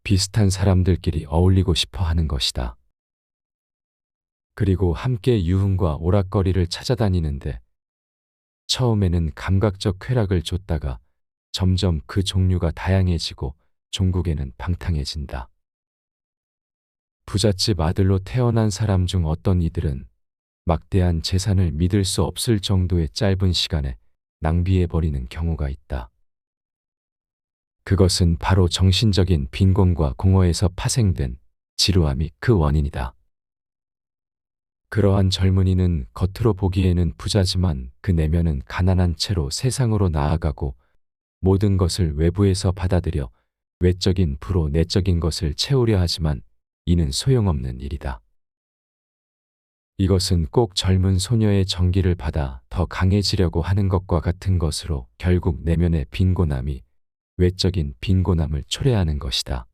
비슷한 사람들끼리 어울리고 싶어 하는 것이다. 그리고 함께 유흥과 오락거리를 찾아다니는데 처음에는 감각적 쾌락을 줬다가 점점 그 종류가 다양해지고 종국에는 방탕해진다. 부잣집 아들로 태어난 사람 중 어떤 이들은 막대한 재산을 믿을 수 없을 정도의 짧은 시간에 낭비해버리는 경우가 있다. 그것은 바로 정신적인 빈곤과 공허에서 파생된 지루함이 그 원인이다. 그러한 젊은이는 겉으로 보기에는 부자지만 그 내면은 가난한 채로 세상으로 나아가고 모든 것을 외부에서 받아들여 외적인 부로 내적인 것을 채우려 하지만 이는 소용없는 일이다. 이것은 꼭 젊은 소녀의 정기를 받아 더 강해지려고 하는 것과 같은 것으로 결국 내면의 빈곤함이 외적인 빈곤함을 초래하는 것이다.